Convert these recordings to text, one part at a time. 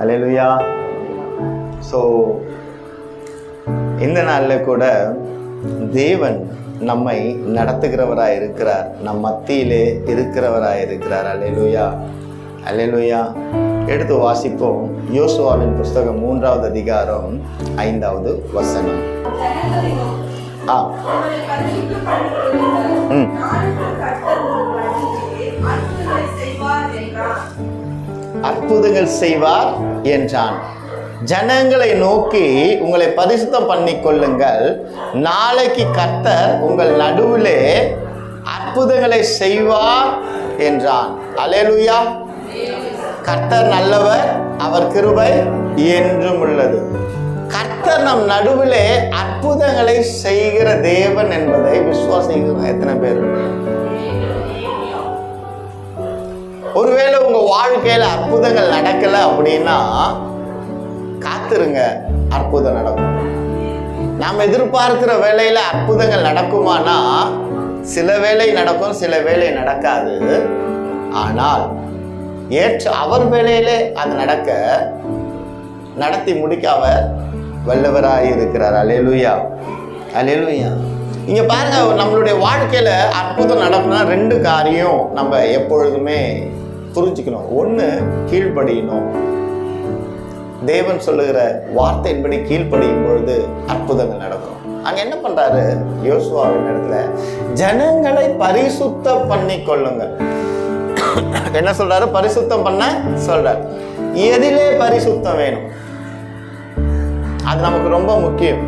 அல்லேலூயா. So இந்த நாளில் கூட தேவன் நம்மை நடத்துகிறவராக இருக்கிறார், நம் மத்தியிலே இருக்கிறவராக இருக்கிறார். அல்லேலூயா, அல்லேலூயா. எடுத்து வாசிப்போம். யோசுவாவின் புஸ்தகம் 3வது அதிகாரம் 5வது வசனம். அற்புதங்கள் செய்வார் என்றான். ஜனங்களை நோக்கி உங்களை பரிசுத்தம் பண்ணி கொள்ளுங்கள், நாளைக்கு கர்த்தர் உங்கள் நடுவிலே அற்புதங்களை செய்வார் என்றான். அல்லேலூயா. கர்த்தர் நல்லவர், அவர் கிருபை என்றும் உள்ளது. கர்த்தர் நம் நடுவிலே அற்புதங்களை செய்கிற தேவன் என்பதை விசுவாசிக்கிறோம். எத்தனை பேர்? ஒருவேளை உங்க வாழ்க்கையில அற்புதங்கள் நடக்கல அப்படின்னா காத்திருங்க, அற்புதம் நடக்கும். நாம் எதிர்பார்க்கிற வேலையில அற்புதங்கள் நடக்குமானா சில வேலை நடக்கும், சில வேலை நடக்காது. ஆனால் அவர் வேலையிலே அது நடத்தி முடிக்க அவர் வல்லவராய் இருக்கிறார். அல்லேலூயா, அல்லேலூயா. இங்க பாருங்க, நம்மளுடைய வாழ்க்கையில அற்புதம் நடக்கணும்னா 2 காரியம் நம்ம எப்பொழுதுமே புரிஞ்சுக்கணும். ஒண்ணு, கீழ்ப்படியணும். தேவன் சொல்லுகிற வார்த்தையின்படி கீழ்ப்படியும் பொழுது அற்புதங்கள் நடக்கும். அங்க என்ன பண்றாரு யோசுவாவின் இடத்துல? ஜனங்களை பரிசுத்தம் பண்ணி கொள்ளுங்க. என்ன சொல்றாரு? பரிசுத்தம் பண்ண சொல்றாரு. எதிலே பரிசுத்தம் வேணும்? அது நமக்கு ரொம்ப முக்கியம்.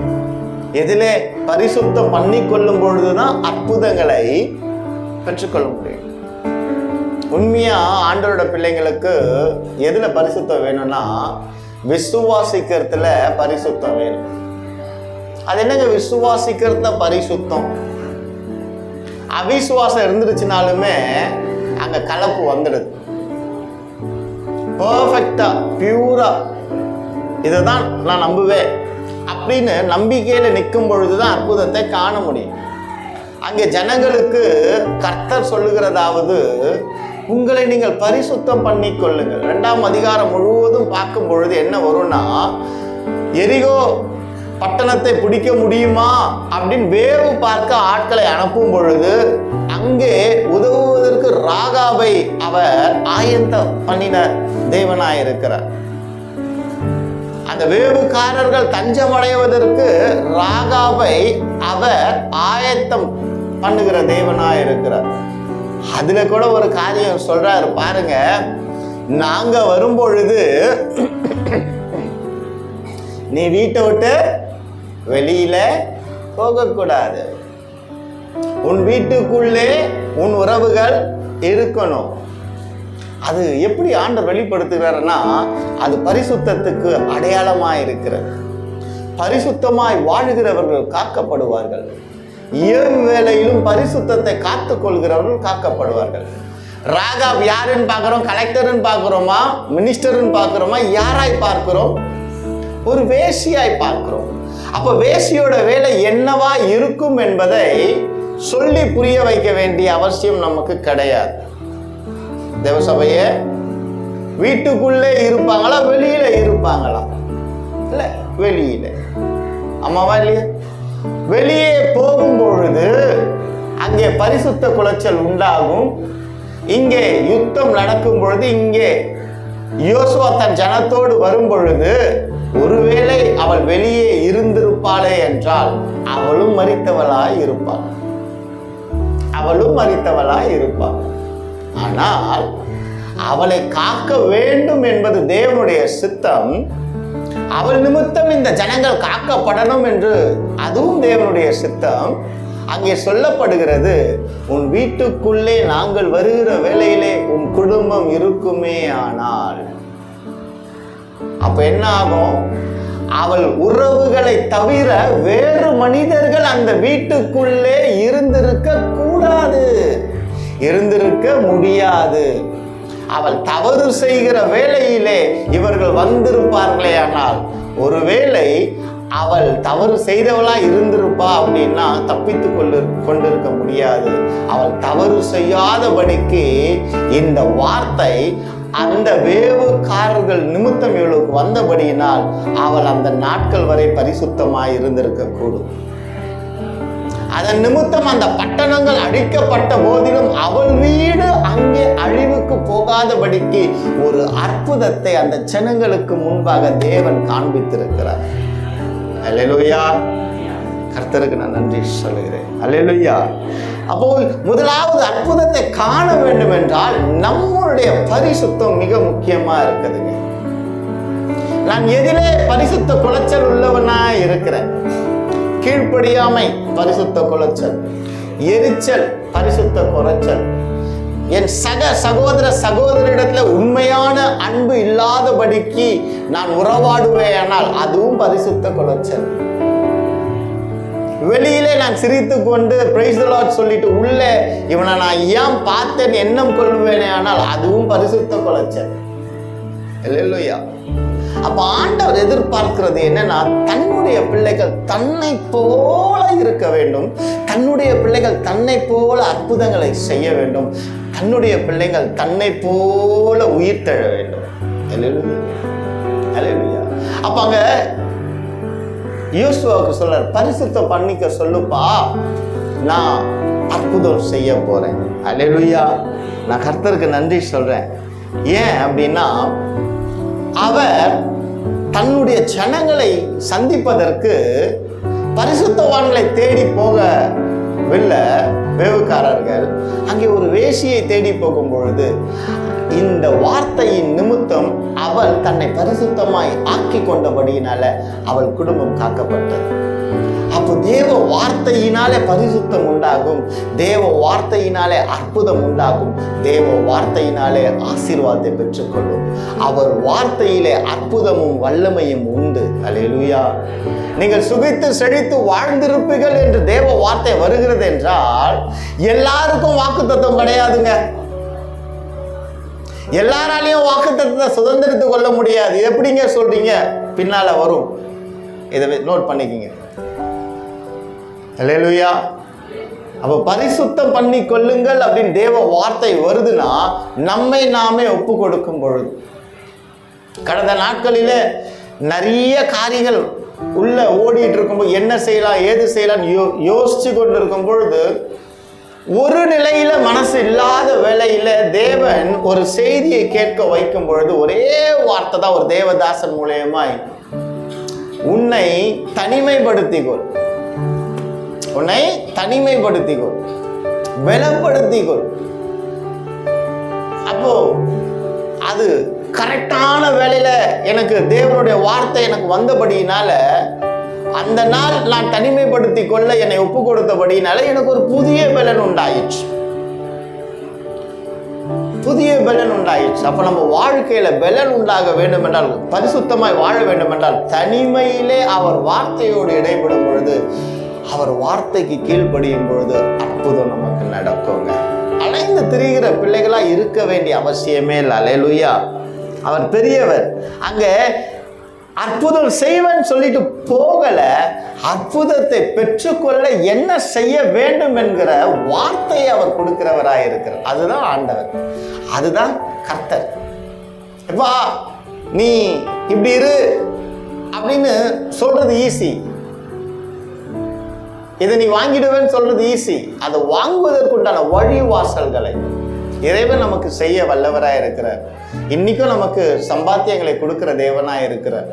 எதிலே பரிசுத்தம் பண்ணி கொள்ளும் பொழுதுதான் அற்புதங்களை பெற்றுக்கொள்ள முடியும். உண்மையா ஆண்டவரோட பிள்ளைங்களுக்கு எதுல பரிசுத்தம் வேணும்னா விசுவாசிக்கிறதுல பரிசுத்தம் வேணும். அது என்னங்க விசுவாசிக்கிறதுல பரிசுத்தம்? அவிசுவாசம் இருந்துருச்சுனாலுமே அங்க கலப்பு வந்துடுது. பெர்ஃபெக்டா, பியூரா, இதுதான் நான் நம்புவேன் அப்படின்னு நம்பிக்கையில நிற்கும் பொழுதுதான் அற்புதத்தை காண முடியும். அங்கே ஜனங்களுக்கு கர்த்தர் சொல்லுகிறதாவது, உங்களை நீங்கள் பரிசுத்தம் பண்ணி கொள்ளுங்கள். 2ஆம் அதிகாரம் முழுவதும் பார்க்கும் பொழுது என்ன வரும்னா, எரிகோ பட்டணத்தை பிடிக்க முடியுமா அப்படின்னு வேவு பார்க்க ஆட்களை அனுப்பும் பொழுது அங்கே உதவுவதற்கு ராகாபை அவர் ஆயத்தம் பண்ணின தேவனாயிருக்கிறார். அந்த வேவுக்காரர்கள் தஞ்சம் அடைவதற்கு ராகாபை அவர் ஆயத்தம் பண்ணுகிற தேவனாயிருக்கிறார். அதுல கூட ஒரு காரியம் சொல்றாரு பாருங்க. நாங்க வரும் பொழுது நீ வீட்டை விட்டு வெளியில போகக்கூடாது, உன் வீட்டுக்குள்ளே உன் உறவுகள் இருக்கணும். அது எப்படி ஆண்டவர் வெளிப்படுத்துகிறாருன்னா, அது பரிசுத்தத்துக்கு அடையாளமாய் இருக்கிறது. பரிசுத்தமாய் வாழ்கிறவர்கள் காக்கப்படுவார்கள். ஏழு வேளையிலும் பரிசுத்தத்தை காத்துக் கொள்கிறவர்கள் காக்கப்படுவார்கள். ராகாப் யாருன்னு பார்க்கிறோம்? கலெக்டர்னு பார்க்கிறோமா? மினிஸ்டர்னு பார்க்கிறோமா? யாராய் பார்க்கிறோம்? ஒரு வேசியாய் பார்க்கிறோம். அப்ப வேசியோட வேலை என்னவா இருக்கும் என்பதை சொல்லி புரிய வைக்க வேண்டிய அவசியம் நமக்கு கிடையாது. தேவசபையே வீட்டுக்குள்ளே இருப்பாங்களா, வெளியில இருப்பாங்களா? இல்ல, வெளியில. ஆமாவா இல்லையா? வெளியே போகும் பொழுது அங்கே பரிசுத்த குலைச்சல் உண்டாகும். இங்கே யுத்தம் நடக்கும் பொழுது, இங்கே யோசுவா தன் ஜனத்தோடு வரும் பொழுது, ஒருவேளை அவள் வெளியே இருந்திருப்பாளே என்றால் அவளும் மரித்தவளாய் இருப்பாள். அவளும் மரித்தவளாய் இருப்பாள். ஆனால் அவளை காக்க வேண்டும் என்பது தேவனுடைய சித்தம். அவள் நிமித்தம் இந்த ஜனங்கள் காக்கப்படணும் என்று அதுவும் தேவனுடைய சித்தம். அங்கே சொல்லப்படுகிறது, உன் வீட்டுக்குள்ளே நாங்கள் வருகிற வேளையிலே உன் குடும்பம் இருக்குமே. ஆனால் அப்ப என்ன ஆகும்? அவள் உறவுகளை தவிர வேறு மனிதர்கள் அந்த வீட்டுக்குள்ளே இருந்திருக்க கூடாது, இருந்திருக்க முடியாது. அவள் தவறு செய்கிற வேளையிலே இவர்கள் வந்திருப்பார்களே. ஆனால் ஒருவேளை அவள் தவறு செய்தவளா இருந்திருப்பா அப்படின்னா தப்பித்து கொண்டிருக்க முடியாது. அவள் தவறு செய்யாதபடிக்கு இந்த வார்த்தை அந்த வேவுக்காரர்கள் நிமித்தம் இவளுக்கு வந்தபடியினால் அவள் அந்த நாட்கள் வரை பரிசுத்தமாய் இருந்திருக்க கூடும். அதன் நிமித்தம் அந்த பட்டணங்கள் அழிக்கப்பட்ட போதிலும் அவள் வீடு அங்கே அழிவுக்கு போகாதபடிக்கு ஒரு அற்புதத்தை அந்த ஜனங்களுக்கு முன்பாக தேவன் காண்பித்திருக்கிறார். அல்லேலூயா. கர்த்தருக்கு நான் நன்றி சொல்லுகிறேன். அல்லேலூயா. அப்போ முதலாவது அற்புதத்தை காண வேண்டும் என்றால் நம்மளுடைய பரிசுத்தம் மிக முக்கியமா இருக்குதுங்க. நான் எதிலே பரிசுத்த குலைச்சல் உள்ளவனா இருக்கிறேன்? கீழ்ப்படியாமை பரிசுத்த குலைச்சல், எரிச்சல் பரிசுத்த குறைச்சல், என் சகோதர சகோதரிடத்துல உண்மையான அன்பு இல்லாதபடிக்கு நான் உறவாடுவேனால் அதுவும் பரிசுத்த குலைச்சல். வெளியிலே நான் சிரித்து கொண்டு பிரைஸ் தி லார்ட் சொல்லிட்டு உள்ள இவனை நான் ஏன் பார்த்தேன் எண்ணம் கொள்வேனே ஆனால் அதுவும் பரிசுத்த குலைச்சல். அல்லேலூயா. அப்ப ஆண்டவர் எதிர்பார்க்கிறது என்னன்னா, தன்னுடைய பிள்ளைகள் தன்னை போல இருக்க வேண்டும், தன்னுடைய பிள்ளைகள் தன்னை போல அற்புதங்களை செய்ய வேண்டும், தன்னுடைய பிள்ளைகள் தன்னை போல உயிர் தழ வேண்டும். அல்லேலூயா. அல்லேலூயா. அப்ப அங்க யோசுவாவுக்கு சொல்றார், பரிசுத்தம் பண்ணிக்க சொல்லுப்பா, நான் அற்புதம் செய்ய போறேன். அல்லேலூயா. நான் கர்த்தருக்கு நன்றி சொல்றேன். ஏன் அப்படின்னா, அவர் தன்னுடைய ஜனங்களை சந்திப்பதற்கு பரிசுத்தவான்களை தேடி போகவில்லை. வேவுக்காரர்கள் அங்கே ஒரு வேசியை தேடி போகும் பொழுது இந்த வார்த்தையின் நிமித்தம் அவள் தன்னை பரிசுத்தமாய் ஆக்கி கொண்டபடியினால அவள் குடும்பம் காக்கப்பட்டது. அப்போ தேவ வார்த்தையினாலே பரிசுத்தம் உண்டாகும், தேவ வார்த்தையினாலே அற்புதம் உண்டாகும், தேவ வார்த்தையினாலே ஆசீர்வாதத்தை பெற்றுக்கொள்ளும். அவர் வார்த்தையிலே அற்புதமும் வல்லமையும் உண்டு. அல்லேலூயா. நீங்கள் சுகித்து செழித்து வாழ்ந்திருப்பீர்கள் என்று தேவ வார்த்தை வருகிறது என்றால் எல்லாருக்கும் வாக்குத்தத்தம் கிடையாதுங்க. எல்லாராலையும் வாக்குத்தத்தத்தை சுதந்திரித்துக் கொள்ள முடியாது. எப்படிங்க சொல்றீங்க? பின்னால வரும், இதை நோட் பண்ணிக்கிங்க. அல்லேலூயா. அப்ப பரிசுத்தம் பண்ணி கொள்ளுங்கள் அப்படின்னு தேவ வார்த்தை வருதுன்னா நம்மை நாமே ஒப்பு கொடுக்கும் பொழுது. கடந்த நாட்களிலே நிறைய காரியங்கள் உள்ள ஓடிட்டு இருக்கும்போது என்ன செய்யலாம் ஏது செய்யலாம் யோசிச்சு கொண்டு இருக்கும் பொழுது ஒரு நிலையில மனசு இல்லாத வேளையில தேவன் ஒரு செய்தியை கேட்க வைக்கும் பொழுது ஒரே வார்த்தை தான் ஒரு தேவதாசன் மூலமாய், உன்னை தனிமைப்படுத்திக்கொள், உன்னை தனிமைப்படுத்திக்கொள், பலப்படுத்திக்கொள். அப்போ அது கரெக்டான வேலையில எனக்கு தேவனுடைய வார்த்தை எனக்கு வந்தபடியினால அந்த நாள் நான் தனிமைப்படுத்தி கொள்ள என்னை ஒப்பு கொடுத்தபடினால எனக்கு ஒரு புதிய பலன் உண்டாயிற்று, புதிய பலன் உண்டாயிற்று. அப்ப நம்ம வாழ்க்கையில பலன் உண்டாக வேண்டும் என்றால், பரிசுத்தமாய் வாழ வேண்டும் என்றால் தனிமையிலே அவர் வார்த்தையோடு இடைப்படும் பொழுது, அவர் வார்த்தைக்கு கீழ்ப்படியும் பொழுது அற்புதம் நமக்கு நடக்குங்க. அலைந்து திரிகிற பிள்ளைகளா இருக்க வேண்டிய அவசியமே இல்லை. அல்லேலூயா. அவர் பெரியவர். அங்க அற்புதம் செய்வன் சொல்லிட்டு போகல, அற்புதத்தை பெற்றுக்கொள்ள என்ன செய்ய வேண்டும் என்கிற வார்த்தையை அவர் கொடுக்கிறவராய் இருக்கிறார். அதுதான் ஆண்டவர், அதுதான் கர்த்தர். எப்பா நீ இப்படி இரு அப்படின்னு சொல்றது ஈஸி, இதை நீ வாங்கிடுவேன்னு சொல்றது ஈஸி. அதை வாங்குவதற்குண்டான வழி வாசல்களை இறைவன் நமக்கு செய்ய வல்லவராய் இருக்கிறார். இன்னைக்கும் நமக்கு சம்பாத்தியங்களை கொடுக்கிற தேவனாய் இருக்கிறார்.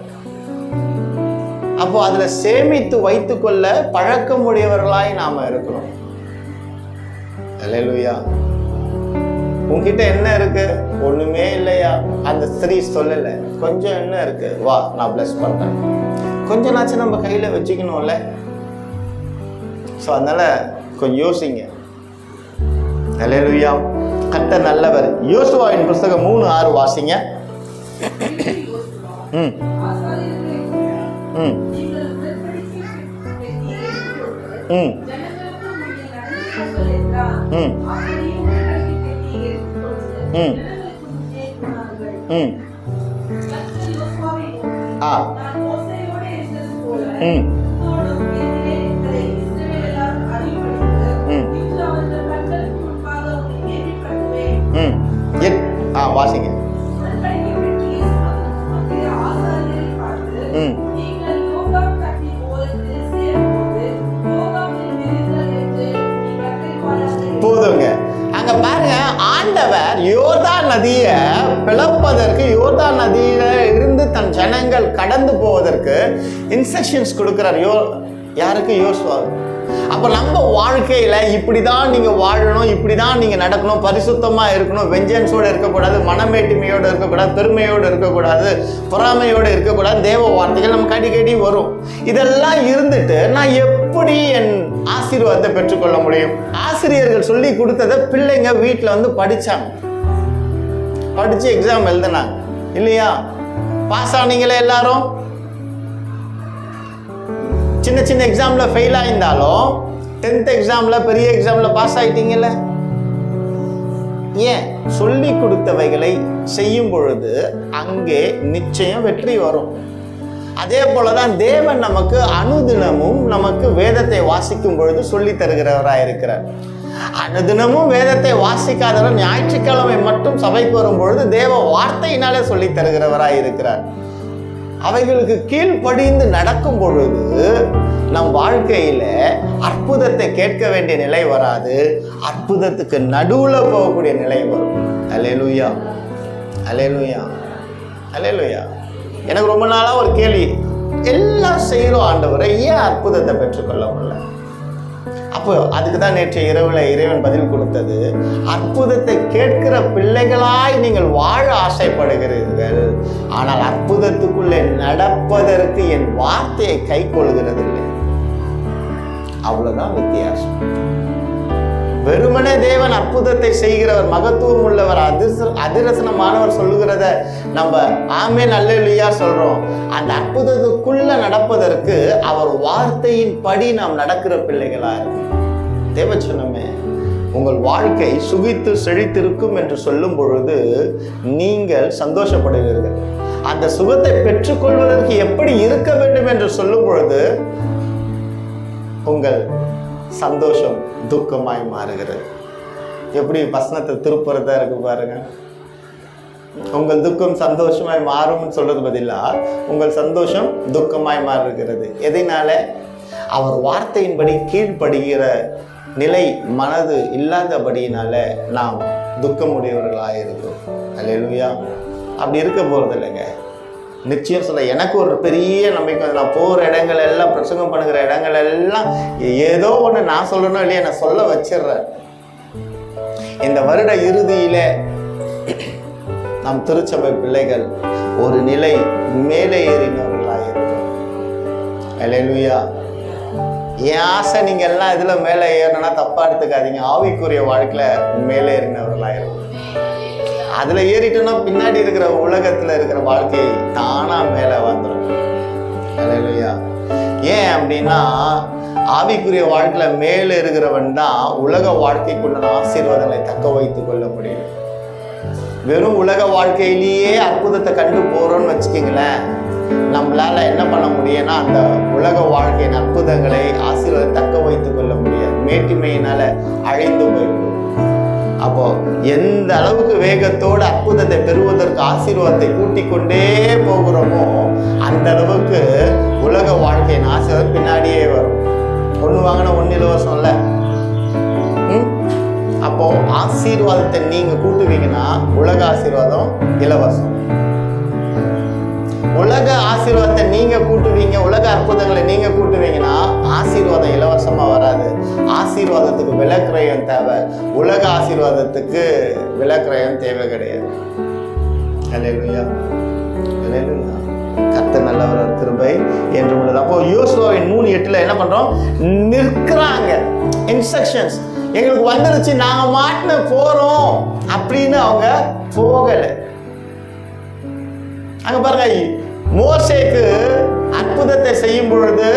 அப்போ அதுல சேமித்து வைத்துக் கொள்ள பழக்கம் உடையவர்களாய் நாம இருக்கிறோம். அல்லேலூயா. உன்கிட்ட என்ன இருக்கு? ஒண்ணுமே இல்லையா? அந்த ஸ்திரீ சொல்லல, கொஞ்சம் என்ன இருக்கு, வா நான் பிளஸ் பண்றேன். கொஞ்ச நாச்சும் நம்ம கையில வச்சுக்கணும்ல. ஸோ அதனால கொஞ்சம் யோசிங்க. அல்லேலூயா. கர்த்தர் நல்லவர். யோசுவாவின் புஸ்தகம் 3:6 வாசிங்க. வாசிங்க. ஜனங்கள் கடந்து போவதற்கு இன்ஸ்ட்ரக்ஷன்ஸ் கொடுக்கிறார். யாருக்கு? யோசுவா. அப்ப நம்ம வாழ்க்கையில இப்படிதான் நீங்க வாழணும், இப்படிதான் நீங்க நடக்கணும், பரிசுத்தமா இருக்கணும், வெஞ்சன்ஸோட இருக்கக்கூடாது, மனமேட்டுமையோடு இருக்கக்கூடாது, பெருமையோடு இருக்கக்கூடாது, பொறாமையோடு இருக்கக்கூடாது, தேவ வார்த்தைகள் நமக்கு அடிக்கடி வரும். இதெல்லாம் இருந்துட்டு நான் எப்படி என் ஆசீர்வாதத்தை பெற்றுக்கொள்ள முடியும்? ஆசிரியர்கள் சொல்லி கொடுத்ததை பிள்ளைங்க வீட்டில் வந்து படிச்சாங்க, படிச்சு எக்ஸாம் எழுதினாங்க இல்லையா? பாஸ் ஆனீங்களே எல்லாரும். சின்ன சின்ன எக்ஸாம்ல ஃபெயில் ஆயிருந்தாலும் 10th எக்ஸாம்ல பெரிய எக்ஸாம்ல பாஸ் ஆயிட்டீங்கல்ல. ஏன்? சொல்லி கொடுத்தவைகளை செய்யும் பொழுது அங்கே நிச்சயம் வெற்றி வரும். அதே போலதான் தேவன் நமக்கு அனுதினமும் நமக்கு வேதத்தை வாசிக்கும் பொழுது சொல்லி தருகிறவராய் இருக்கிறார். அனுதினமும் வேதத்தை வாசிக்காதவர் ஞாயிற்றுக்கிழமை மட்டும் சபைக்கு வரும் பொழுது தேவ வார்த்தையினாலே சொல்லி தருகிறவராய் இருக்கிறார். அவைகளுக்கு கீழ்ப்படிந்து நடக்கும் பொழுது நம் வாழ்க்கையில அற்புதத்தை கேட்க வேண்டிய நிலை வராது, அற்புதத்துக்கு நடுவுல போகக்கூடிய நிலை வரும். அல்லேலூயா, அல்லேலூயா, அல்லேலூயா. எனக்கு ரொம்ப நாளா ஒரு கேள்வி, எல்லாம் செய்யறோம் ஆண்டவரை, ஏன் அற்புதத்தை பெற்றுக்கொள்ள முடியல? அப்போ அதுக்கு தான் நேற்று இரவுல இறைவன் பதில் கொடுத்தது. அற்புதத்தை கேட்கிற பிள்ளைகளாய் நீங்கள் வாழ ஆசைப்படுகிறீர்கள், ஆனால் அற்புதத்துக்குள்ளே நடப்பதற்கு என் வார்த்தையை கை கொள்கிறதில்லை. அவ்வளவுதான் வித்தியாசம். வெறுமனே தேவன் அற்புதத்தை செய்கிறவர், மகத்துவம் உள்ளவர், அதிரசனமானவர் சொல்லுகிறத நம்ம ஆமென் அல்லேலூயா சொல்றோம். அந்த அற்புதத்துக்குள்ள நடப்பதற்கு அவர் வார்த்தையின் படி நாம் நடக்கிற பிள்ளைகளா இருக்கும். தேவச்சனமே, உங்கள் வாழ்க்கை சுகித்து செழித்திருக்கும் என்று சொல்லும் பொழுது நீங்கள் சந்தோஷப்படுவீர்கள். அந்த சுகத்தை பெற்றுக்கொள்வதற்கு எப்படி இருக்க வேண்டும் என்று சொல்லும் பொழுது உங்கள் சந்தோஷம் துக்கமாய் மாறுகிறது. எப்படி வசனத்தை திருப்புறதா இருக்கு பாருங்க. உங்கள் துக்கம் சந்தோஷமாய் மாறும்னு சொல்றது பதிலா உங்கள் சந்தோஷம் துக்கமாய் மாறுகிறது. எதனால? அவர் வார்த்தையின்படி கீழ்ப்படுகிற நிலை மனது இல்லாதபடியினால நாம் துக்கமுடையவர்களாக இருக்கிறோம். அல்லேலூயா. அப்படி இருக்க போறது இல்லைங்க. நிச்சயம் சொல்ல, எனக்கு ஒரு பெரிய நம்பிக்கை. நான் போகிற இடங்கள் எல்லாம், பிரசங்கம் பண்ணுகிற இடங்கள் எல்லாம் ஏதோ ஒன்று நான் சொல்லணும் இல்லையா, நான் சொல்ல வச்சிடுறேன். இந்த வருட இறுதியில நம் திருச்சபை பிள்ளைகள் ஒரு நிலை மேலே ஏறினவர்களாக இருக்கும். அல்லேலூயா. என் ஆசை நீங்க எல்லாம் இதுல மேலே ஏறணும்னா தப்பா எடுத்துக்காதீங்க. ஆவிக்குரிய வாழ்க்கையில மேலே ஏறினவர்களாக இருக்கும். அதுல ஏறிட்டோம்னா பின்னாடி இருக்கிற உலகத்துல இருக்கிற வாழ்க்கை தானா மேல வந்துடும். அல்லேலூயா. ஏன் அப்படின்னா, ஆவிக்குரிய வாழ்க்கையில மேல இருக்கிறவன் தான் உலக வாழ்க்கைக்குள்ள ஆசீர்வாதங்களை தக்க வைத்துக் கொள்ள முடியும். வெறும் உலக வாழ்க்கையிலேயே அற்புதத்தை கண்டு போறோம்னு வச்சுக்கீங்களேன், நம்மளால என்ன பண்ண முடியும்னா அந்த உலக வாழ்க்கையின் அற்புதங்களை ஆசீர்வாதத்தை தக்க வைத்துக் கொள்ள முடியாது. மேட்டிமையினால அழிந்து போய்விடும். அப்போ எந்த அளவுக்கு வேகத்தோடு அற்புதத்தை பெறுவதற்கு ஆசீர்வாதத்தை கூட்டிக் கொண்டே போகிறோமோ அந்த அளவுக்கு உலக வாழ்க்கையின் ஆசீர்வாதம் பின்னாடியே வரும். ஒண்ணு வாங்கினா ஒன்னு இலவசம் இல்ல. அப்போ ஆசீர்வாதத்தை நீங்க கூட்டுவீங்கன்னா உலக ஆசீர்வாதம் இலவசம். உலக ஆசீர்வாதத்தை நீங்க கூட்டுவீங்க, உலக அற்புதங்களை நீங்க கூட்டுவீங்கன்னா ஆசீர்வாதம் இலவசமா வராது. ஆசீர்வாதத்துக்கு விலைக்கிரயம் தேவை, உலக ஆசீர்வாதத்துக்கு விலைக்கிரயம் தேவை கிடையாது. அல்லேலூயா, அல்லேலூயா. கர்த்தர் நல்லவர், கிருபை என்று உள்ளது. அப்போ யோசுவாவின் 3:8 என்ன பண்றோம்? நிற்கிறாங்க. இன்ஸ்ட்ரக்ஷன்ஸ் எங்களுக்கு வந்துருச்சு, நாங்க மாட்டின போறோம் அப்படின்னு அவங்க போகல. அங்க பாருங்க, மோசேக்கு அற்புதத்தை செய்யும் பொழுது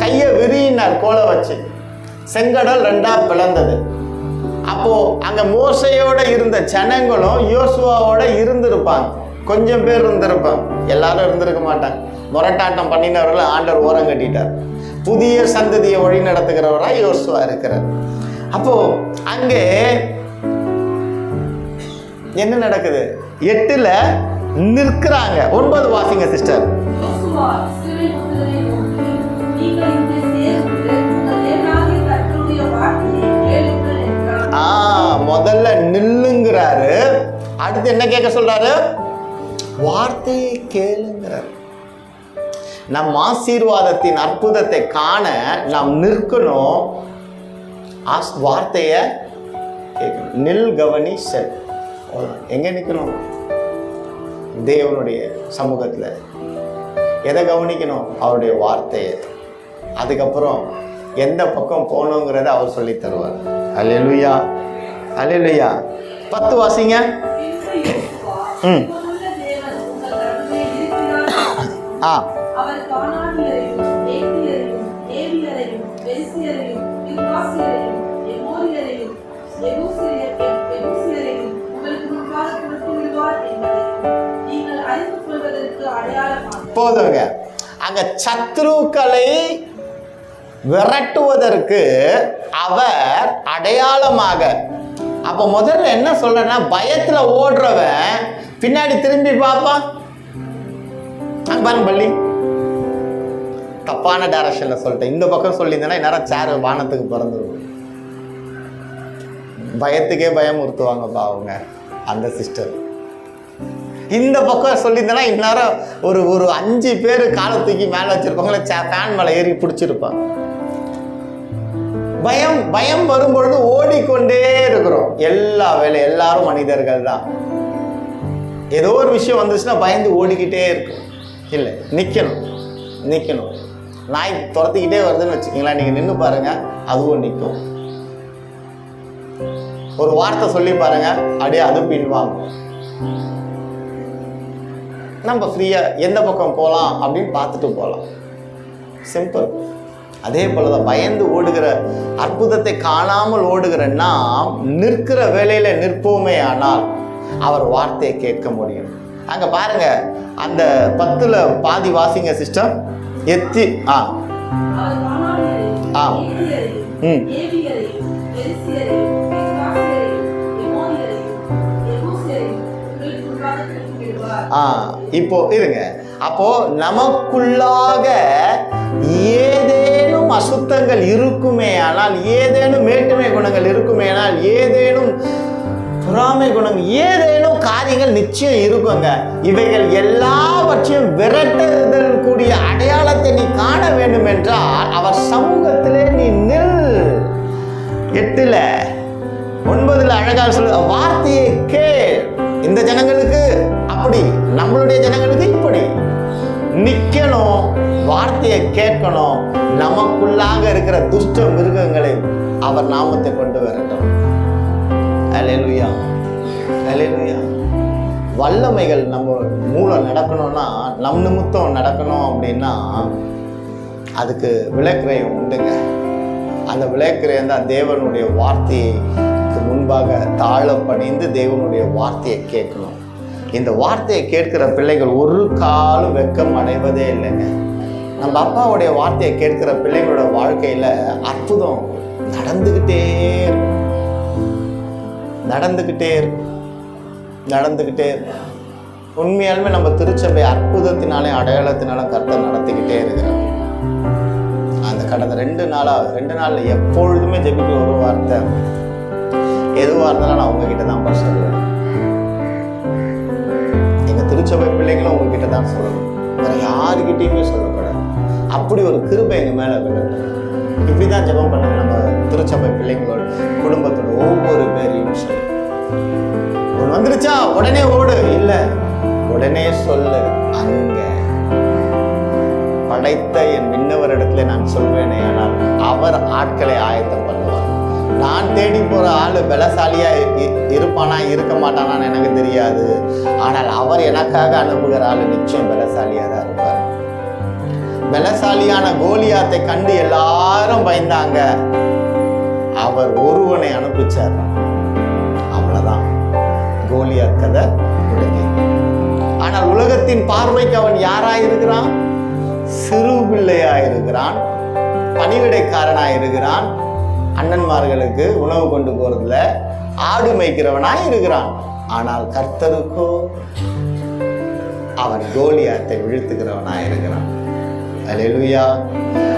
கையை விரியினார் கோலை வச்சு, செங்கடல் 2ஆ பிளந்தது. அப்போ அங்க மோசையோட இருந்த ஜனங்களும் யோசுவாவோட இருந்திருப்பாங்க. கொஞ்சம் பேர் இருந்திருப்பாங்க, எல்லாரும் இருந்திருக்க மாட்டாங்க. முரட்டாட்டம் பண்ணினவர்கள் ஆண்டவர் ஓரம் கட்டிட்டார். புதிய சந்ததியை வழி நடத்துகிறவரா யோசுவா இருக்கிறார். அப்போ அங்கே என்ன நடக்குது? 8ல நிற்கிறாங்க. 9 வாசிங்க சிஸ்டர். முதல்ல நில்லுங்கிறாரு. அடுத்து என்ன கேட்க சொல்றாரு? வார்த்தையை கேளுங்கிறார். நம் ஆசீர்வாதத்தின் அற்புதத்தை காண நாம் நிற்கணும். வார்த்தைய கேட்கணும். நில், கவனி, செல். எங்க நிற்கணும்? தேவனுடைய சமூகத்துல. எதை கவனிக்கணும்? அவருடைய வார்த்தையை. அதுக்கப்புறம் எந்த பக்கம் போகணுங்கிறத அவர் சொல்லி தருவார். அல்லேலூயா, அல்லேலூயா. 10 வாசிங்க. போதுங்க. அங்க சத்ருக்களை விரட்டுவதற்கு அவர் அடையாளமாக. அப்ப முதல்ல என்ன சொல்றேன்னா, பயத்துல ஓடுறவன் பின்னாடி திரும்பி பார்ப்பான். அங்க பாருங்க பள்ளி, தப்பான டைரக்ஷன்ல சொல்லிட்டேன். இந்த பக்கம் சொல்லியிருந்தேன்னா நேரம் சேர் வானத்துக்கு பிறந்துருக்கும். பயத்துக்கே பயமுறுத்துவாங்கப்பா அவங்க அந்த சிஸ்டர். இந்த பக்கம் சொல்லியிருந்தேன்னா இந்நேரம் ஒரு 5 பேர் காலை தூக்கி மேலே வச்சிருப்பாங்களே, ஃபேன் மேலே ஏறி பிடிச்சிருப்பாங்க. பயம் வரும்பொழுது ஓடிக்கொண்டே இருக்கிறோம். எல்லாரும் மனிதர்கள் தான். ஏதோ ஒரு விஷயம் வந்துச்சுன்னா பயந்து ஓடிக்கிட்டே இருக்கும். இல்லை, நிற்கணும். நாய் துரத்திக்கிட்டே வருதுன்னு வச்சுக்கீங்களா, நீங்கள் நின்று பாருங்க, அதுவும் நிற்கும். ஒரு வார்த்தை சொல்லி பாருங்க, அப்படியே அது பின்வாங்கும். நம்ம ஃப்ரீயா எந்த பக்கம் போகலாம் அப்படின்னு பார்த்துட்டு போகலாம். சிம்பிள். அதே போலதான் பயந்து ஓடுகிற, அற்புதத்தை காணாமல் ஓடுகிற நாம் நிற்கிற வேலையில நிற்போமே ஆனால் அவர் வார்த்தையை கேட்க முடியும். அங்க பாருங்க, அந்த 10ல் பாதி வாசிங்க சிஸ்டம். இப்போ இருங்க. அப்போ நமக்குள்ளாக ஏதேனும் அசுத்தங்கள் இருக்குமே ஆனால், ஏதேனும் மேட்டுமை குணங்கள் இருக்குமே ஆனால், ஏதேனும் பொறாமை குணங்கள், ஏதேனும் காரியங்கள் நிச்சயம் இருக்குங்க. இவைகள் எல்லாவற்றையும் விரட்டுதல் கூடிய அடையாளத்தை நீ காண வேண்டும் என்றால் அவர் சமூகத்திலே நீ நில். 8ல் 9ல் அழகா சொல்ல, வார்த்தையை கேள். இந்த ஜனங்களுக்கு அப்படி, நம்மளுடைய ஜனங்களுக்கு இப்படி. நிக்கணும், வார்த்தையை கேட்கணும். நமக்குள்ளாக இருக்கிற துஷ்ட மிருகங்களை அவர் நாமத்தை கொண்டு வரட்டும். அல்லேலூயா, அல்லேலூயா. வல்லமைகள் நம்ம மூலம் நடக்கணும்னா, நம் நிமித்தம் நடக்கணும் அப்படின்னா அதுக்கு விளக்கிரயம் உண்டுங்க. அந்த விளக்கிரயம் தான் தேவனுடைய வார்த்தைக்கு முன்பாக தாழ பணிந்து தேவனுடைய வார்த்தையை கேட்கணும். இந்த வார்த்தையை கேட்கிற பிள்ளைகள் ஒரு காலம் வெட்கம் அடைவதே இல்லைங்க. நம்ம அப்பாவுடைய வார்த்தையை கேட்கிற பிள்ளைகளோட வாழ்க்கையில அற்புதம் நடந்துகிட்டே இருக்கும். உண்மையாலுமே நம்ம திருச்சபை அற்புதத்தினாலே அடையாளத்தினாலும் கர்த்தர் நடத்திக்கிட்டே இருக்கிறார். அந்த கடந்த 2 நாள்ல எப்பொழுதுமே ஜெபிக்கிற ஒரு வார்த்தை, எதுவாக இருந்தாலும் நான் உங்ககிட்ட தான் சொல்லுவேன். எங்க திருச்சபை பிள்ளைங்களும் உங்ககிட்ட தான் சொல்லணும், வேற யாருக்கிட்டையுமே சொல்லக்கூடாது. அப்படி ஒரு கிருபை எங்க மேல விழுந்து இப்படிதான் ஜெபம் பண்ணுங்க. நம்ம திருச்சபை பிள்ளைங்களோட குடும்பத்தோட ஒவ்வொரு பேரையும் சொல்லு. ஒன்று வந்துருச்சா உடனே ஓடு, இல்ல உடனே சொல்லு. அங்க படைத்த என் விண்ணவரிடத்துல நான் சொல்வேனே ஆனால் அவர் ஆட்களை ஆயத்தம் பண்ணுவார். நான் தேடி போற ஆளு பலசாலியா இருப்பானா இருக்க மாட்டானான்னு எனக்கு தெரியாது. ஆனால் அவர் எனக்காக அனுப்புகிற ஆளு நிச்சயம் பலசாலியா தான் இருப்பார். பலசாலியான கோலியாத்தை கண்டு எல்லாரும் பயந்தாங்க. அவர் ஒருவனை அனுப்பிச்சார், அவ்வளவுதான். கோலியாத் கதை முடிஞ்சு. ஆனால் உலகத்தின் பார்வைக்கு அவன் யாராயிருக்கிறான்? சிறு பிள்ளையாயிருக்கிறான், பணிவிடைக்காரனாயிருக்கிறான், அண்ணன்மார்களுக்கு உணவு கொண்டு போறதுல ஆடு மேய்க்கிறவனாய் இருக்கிறான். ஆனால் கர்த்தருக்கோ அவன் கோலியாத்தை வீழ்த்துகிறவனாய் இருக்கிறான். அல்லேலூயா.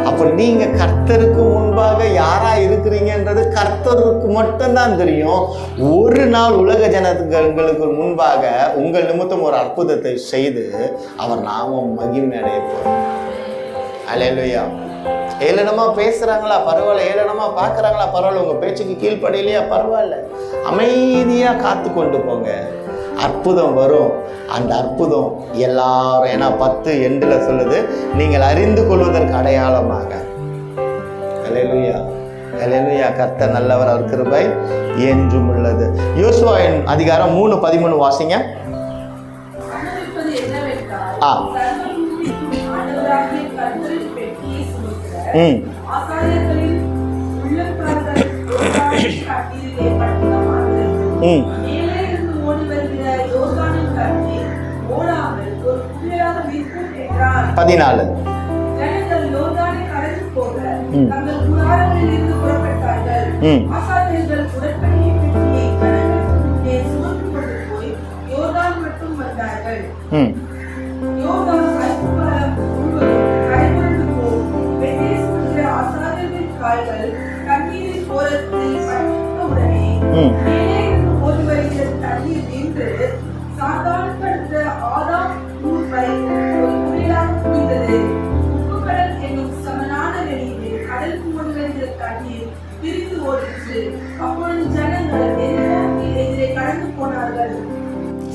அப்போ அப்போ நீங்க கர்த்தருக்கு முன்பாக யாரா இருக்கிறீங்கன்றது கர்த்தருக்கு மட்டும்தான் தெரியும். ஒரு நாள் உலக ஜனங்களுக்கு முன்பாக உங்கள் நிமித்தம் ஒரு அற்புதத்தை செய்து அவர் நாமம் மகிமை அடைய போறார். அல்லேலூயா. ஏளனமா பேசுறாங்களா பரவாயில்ல, ஏளனமா பார்க்கறாங்களா பரவாயில்ல, உங்க பேச்சுக்கு கீழ்ப்படையிலையா பரவாயில்ல, அமைதியா காத்து கொண்டு போங்க, அற்புதம் வரும். அந்த அற்புதம் எல்லாரும், ஏன்னா 10:8 சொல்லுது, நீங்கள் அறிந்து கொள்வதற்கு அடையாளமாக. அல்லேலூயா, அல்லேலூயா. கர்த்தர் நல்லவர், அவர் கிருபை என்றும் உள்ளது. யோசுவாவின் அதிகாரம் 3:13 வாசிங்க.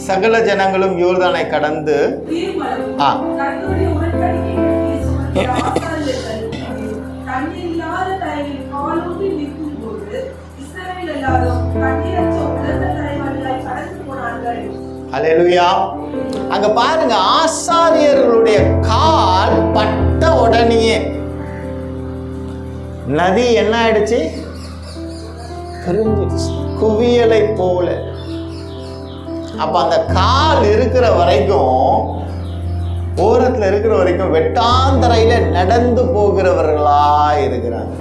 சகல ஜனங்களும் யோர்தானை கடந்து அல்லேலூயா. அங்க பாருங்க, ஆசாரியர்களுடைய கால் பட்ட உடனே நதி என்ன ஆயிடுச்சு? பிரிஞ்சிடுச்சு, குவியலை போல. அப்ப அந்த கால் இருக்கிற வரைக்கும், ஓரத்துல இருக்கிற வரைக்கும் வெட்டாந்தரையில நடந்து போகிறவர்களா இருக்கிறாங்க.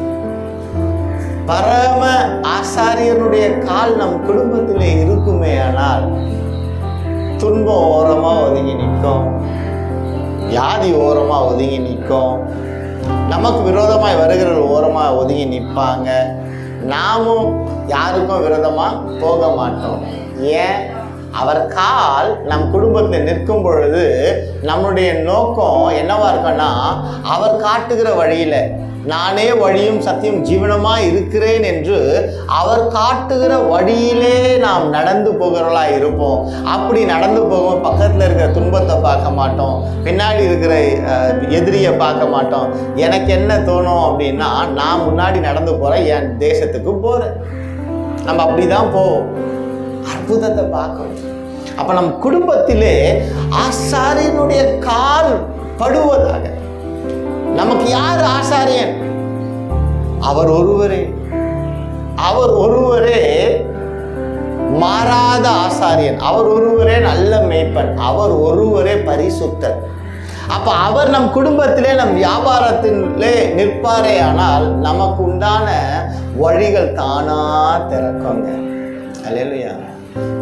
பரம ஆசாரியனுடைய கால் நம் குடும்பத்திலே இருக்குமே ஆனால் துன்பம் ஓரமா ஒதுங்கி நிற்கும், வியாதி ஓரமா ஒதுங்கி நிற்கும், நமக்கு விரோதமாய் வருகிறவர்கள் ஓரமா ஒதுங்கி நிற்பாங்க, நாமும் யாருக்கும் விரோதமா போக மாட்டோம். ஏன்? அவர் கால் நம் குடும்பத்தில் நிற்கும் பொழுது நம்முடைய நோக்கம் என்னவா இருக்குன்னா, அவர் காட்டுகிற வழியில, நானே வழியும் சத்தியம் ஜீவனமா இருக்கிறேன் என்று அவர் காட்டுகிற வழியிலே நாம் நடந்து போகிறவர்களா இருப்போம். அப்படி நடந்து போகும் பக்கத்துல இருக்கிற துன்பத்தை பார்க்க மாட்டோம், பின்னாடி இருக்கிற எதிரியை பார்க்க மாட்டோம். எனக்கு என்ன தோணும் அப்படின்னா, நான் முன்னாடி நடந்து போறேன், என் தேசத்துக்கு போறேன். நம்ம அப்படிதான் போவோம், அற்புதத்தை பார்க்கணும். அப்ப நம் குடும்பத்திலே ஆசாரியனுடைய கால் படுவதாக. நமக்கு யார் ஆசாரியன்? அவர் ஒருவரே, அவர் ஒருவரே மாறாத ஆசாரியன், அவர் ஒருவரே நல்ல மேய்ப்பன், அவர் ஒருவரே பரிசுத்தர். அப்ப அவர் நம் குடும்பத்திலே, நம் வியாபாரத்திலே நிற்பாரே ஆனால் நமக்கு உண்டான வழிகள் தானா திறக்குங்க. அல்லேலூயா.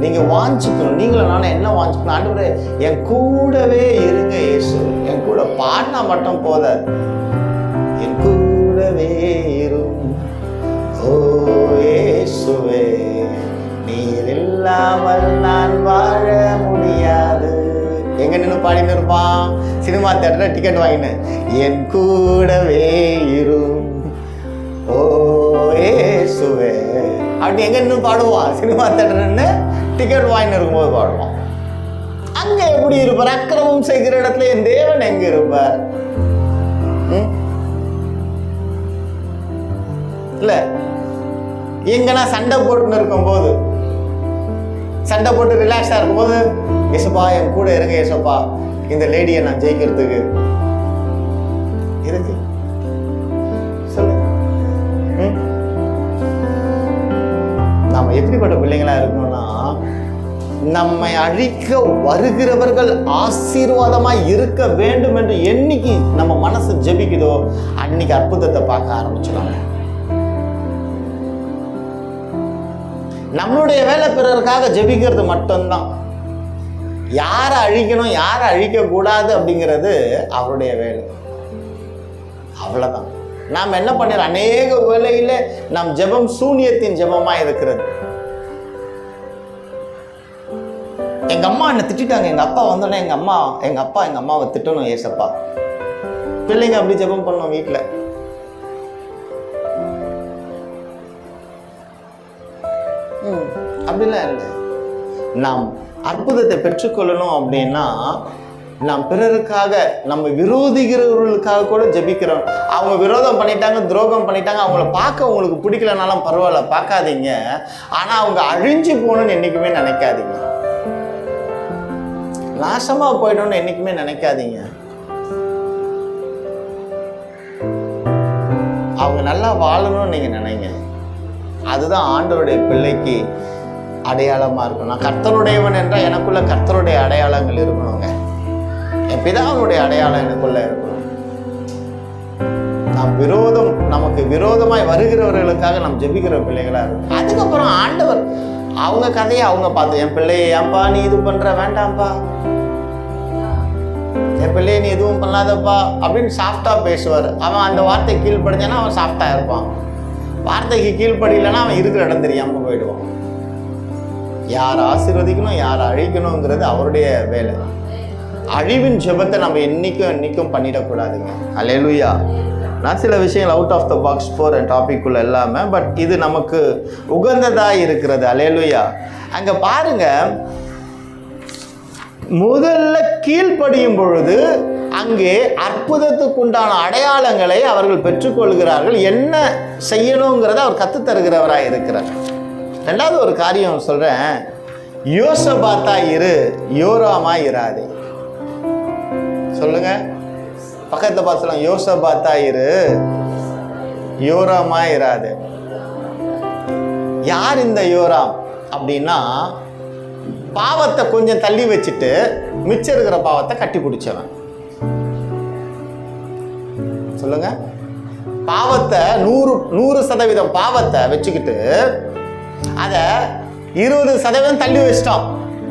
நீங்க வாஞ்சிக்கணும், நீங்களும் நானும் என்ன வாஞ்சிக்கணும்? ஆண்டவரே என் கூடவே இருங்க இயேசு. என் கூட பாடினா மட்டும் போதாது, என் கூடவே இரும் ஓ இயேசுவே, நீர் இல்லாமல் நான் வாழ முடியாது. எங்க நின்று பாடின்னு இருப்பான்? சினிமா தியேட்டர்ல டிக்கெட் வாங்கினேன், என் கூடவே இரும் ஓ இயேசுவே அப்படி எங்க இன்னும் பாடுவான்? சினிமா தியேட்டர்னு டிக்கெட் வாங்கிட்டு இருக்கும்போது பாடுவான். அங்க எப்படி இருப்பார்? அக்கிரமம் செய்கிற இடத்துல என் தேவன் எங்க இருப்பார்? இல்ல, எங்கன்னா சண்டை போட்டுன்னு இருக்கும் போது, சண்டை போட்டு ரிலாக்ஸா இருக்கும் போது, ஏசப்பா என் கூட இருங்க ஏசப்பா, இந்த லேடியை நான் ஜெயிக்கிறதுக்கு இருக்கு. நாம எப்படிப்பட்ட பிள்ளைங்களா இருக்கணும்னா, நம்மை அழிக்க வருகிறவர்கள் ஆசீர்வாதமாய் இருக்க வேண்டும் என்று என்னைக்கு நம்ம மனசு ஜெபிக்குதோ அன்னைக்கு அற்புதத்தை பார்க்க ஆரம்பிச்சிடலாம். நம்மளுடைய வேலை பிறருக்காக ஜெபிக்கிறது மட்டும்தான். யாரை அழிக்கணும், யாரை அழிக்க கூடாது அப்படிங்கிறது அவருடைய வேலை, அவ்வளவுதான். நாம் என்ன பண்ணிடுறோம், அநேக வேளையில நம் ஜெபம் சூனியத்தின் ஜெபமா இருக்கிறது. எங்க அம்மா என்ன திட்டாங்க, எங்க அப்பா வந்தோடனே எங்க அம்மாவை திட்டணும் ஏசப்பா. பிள்ளைங்க அப்படி ஜெபம் பண்ணோம் வீட்டுல. அப்படிலாம் இல்லை. நாம் அற்புதத்தை பெற்றுக்கொள்ளணும் அப்படின்னா நாம் பிறருக்காக, நம்ம விரோதிக்கிறவர்களுக்காக கூட ஜெபிக்கிறோம். அவங்க விரோதம் பண்ணிட்டாங்க, துரோகம் பண்ணிட்டாங்க, அவங்கள பார்க்க உங்களுக்கு பிடிக்கலனாலும் பரவாயில்ல, பார்க்காதீங்க. ஆனா அவங்க அழிஞ்சு போகணும்னு என்னைக்குமே நினைக்காதீங்க. நாசமா போயிடணும்னு என்னைக்குமே நினைக்காதீங்க. அவங்க நல்லா வாழணும்னு நீங்க நினைங்க. அதுதான் ஆண்டவருடைய பிள்ளைக்கு அடையாளமா இருக்கும். நான் கர்த்தருடையவன் என்றால் எனக்குள்ள கர்த்தருடைய அடையாளங்கள் இருக்கணுங்க. என் பிதாவுடைய அடையாளம் எனக்குள்ள இருக்கணும். நமக்கு விரோதமாய் வருகிறவர்களுக்காக நாம் ஜெபிக்கிற பிள்ளைகளா இருக்கும். அதுக்கப்புறம் ஆண்டவர் அவங்க கதையை அவங்க பார்த்து, என் பிள்ளையை ஏன்பா நீ இது பண்ற, வேண்டாம்ப்பா, என் பிள்ளையை நீ எதுவும் பண்ணாதப்பா அப்படின்னு சாஃப்டா பேசுவார். அவன் அந்த வார்த்தை கீழ்படிஞ்சானா அவன் சாஃப்டா இருப்பான். வார்த்தைக்கு கீழ்படியிலன்னா அவன் இருக்கிற இடம் தெரியாம போயிடுவான். யார் ஆசீர்வதிக்கணும், யார் அழிக்கணுங்கிறது அவருடைய வேலை. அழிவின் ஜெபத்தை நம்ம என்னைக்கும் பண்ணிடக்கூடாதுங்க. அல்லேலூயா. நான் சில விஷயங்கள் அவுட் ஆஃப் த பாக்ஸ் போகிற டாபிக்குள்ள எல்லாமே, பட் இது நமக்கு உகந்ததாக இருக்கிறது. அல்லேலூயா. அங்க பாருங்க, முதல்ல கீழ்ப்படியும் பொழுது அங்கே அற்புதத்துக்குண்டான அடையாளங்களை அவர்கள் பெற்றுக்கொள்கிறார்கள். என்ன செய்யணுங்கிறத அவர் கற்றுத்தருகிறவராக இருக்கிறார். ரெண்டாவது ஒரு காரியம் சொல்றேன், யோசபாத்தா இரு, யோராமா இராதே. சொல்லுங்க, பக்கத்துல பார்த்து, யோசபாத்தா இரு, யோராமா இராதே. யார் இந்த யோராம் அப்படின்னா, பாவத்தை கொஞ்சம் தள்ளி வச்சுட்டு மிச்சம் இருக்கிற பாவத்தை கட்டி பிடிச்சவன். சொல்லுங்க, பாவத்தை 100% பாவத்தை வச்சுக்கிட்டு அத 20% தள்ளி வச்சிட்டான்,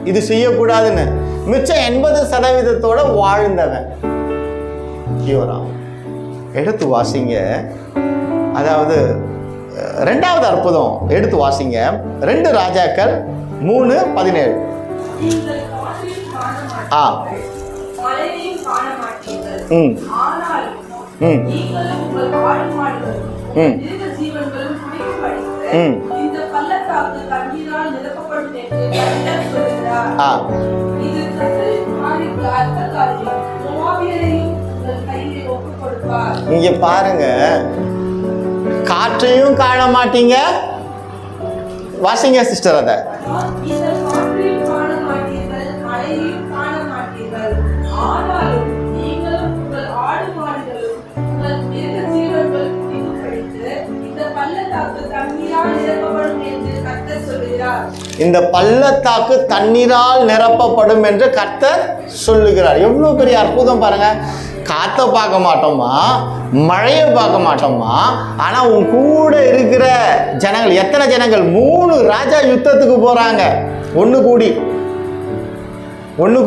இது செய்யக்கூடாதுன்னு. மிச்சம் 80% வாழ்ந்தவன் யோராம். எடுத்து வாசிங்க. அதாவது ரெண்டாவது அற்புதம் எடுத்து வாசிங்க. 2 ராஜாக்கள் 3:17. இங்க பாருங்க, காற்றையும் காண மாட்டீங்க. வாசிங்க சிஸ்டர். அத இந்த பள்ளத்தாக்கு தண்ணீரால் நிரப்பப்படும் என்று கர்த்தர் சொல்லுகிறார். எவ்வளவு பெரிய அற்புதம் பாருங்க. காத்த பார்க்க மாட்டோமா, மழையை பார்க்க மாட்டோமா, ஆனா உன் கூட இருக்கிற ஜனங்கள், எத்தனை ஜனங்கள், 3 ராஜா யுத்தத்துக்கு போறாங்க. ஒண்ணு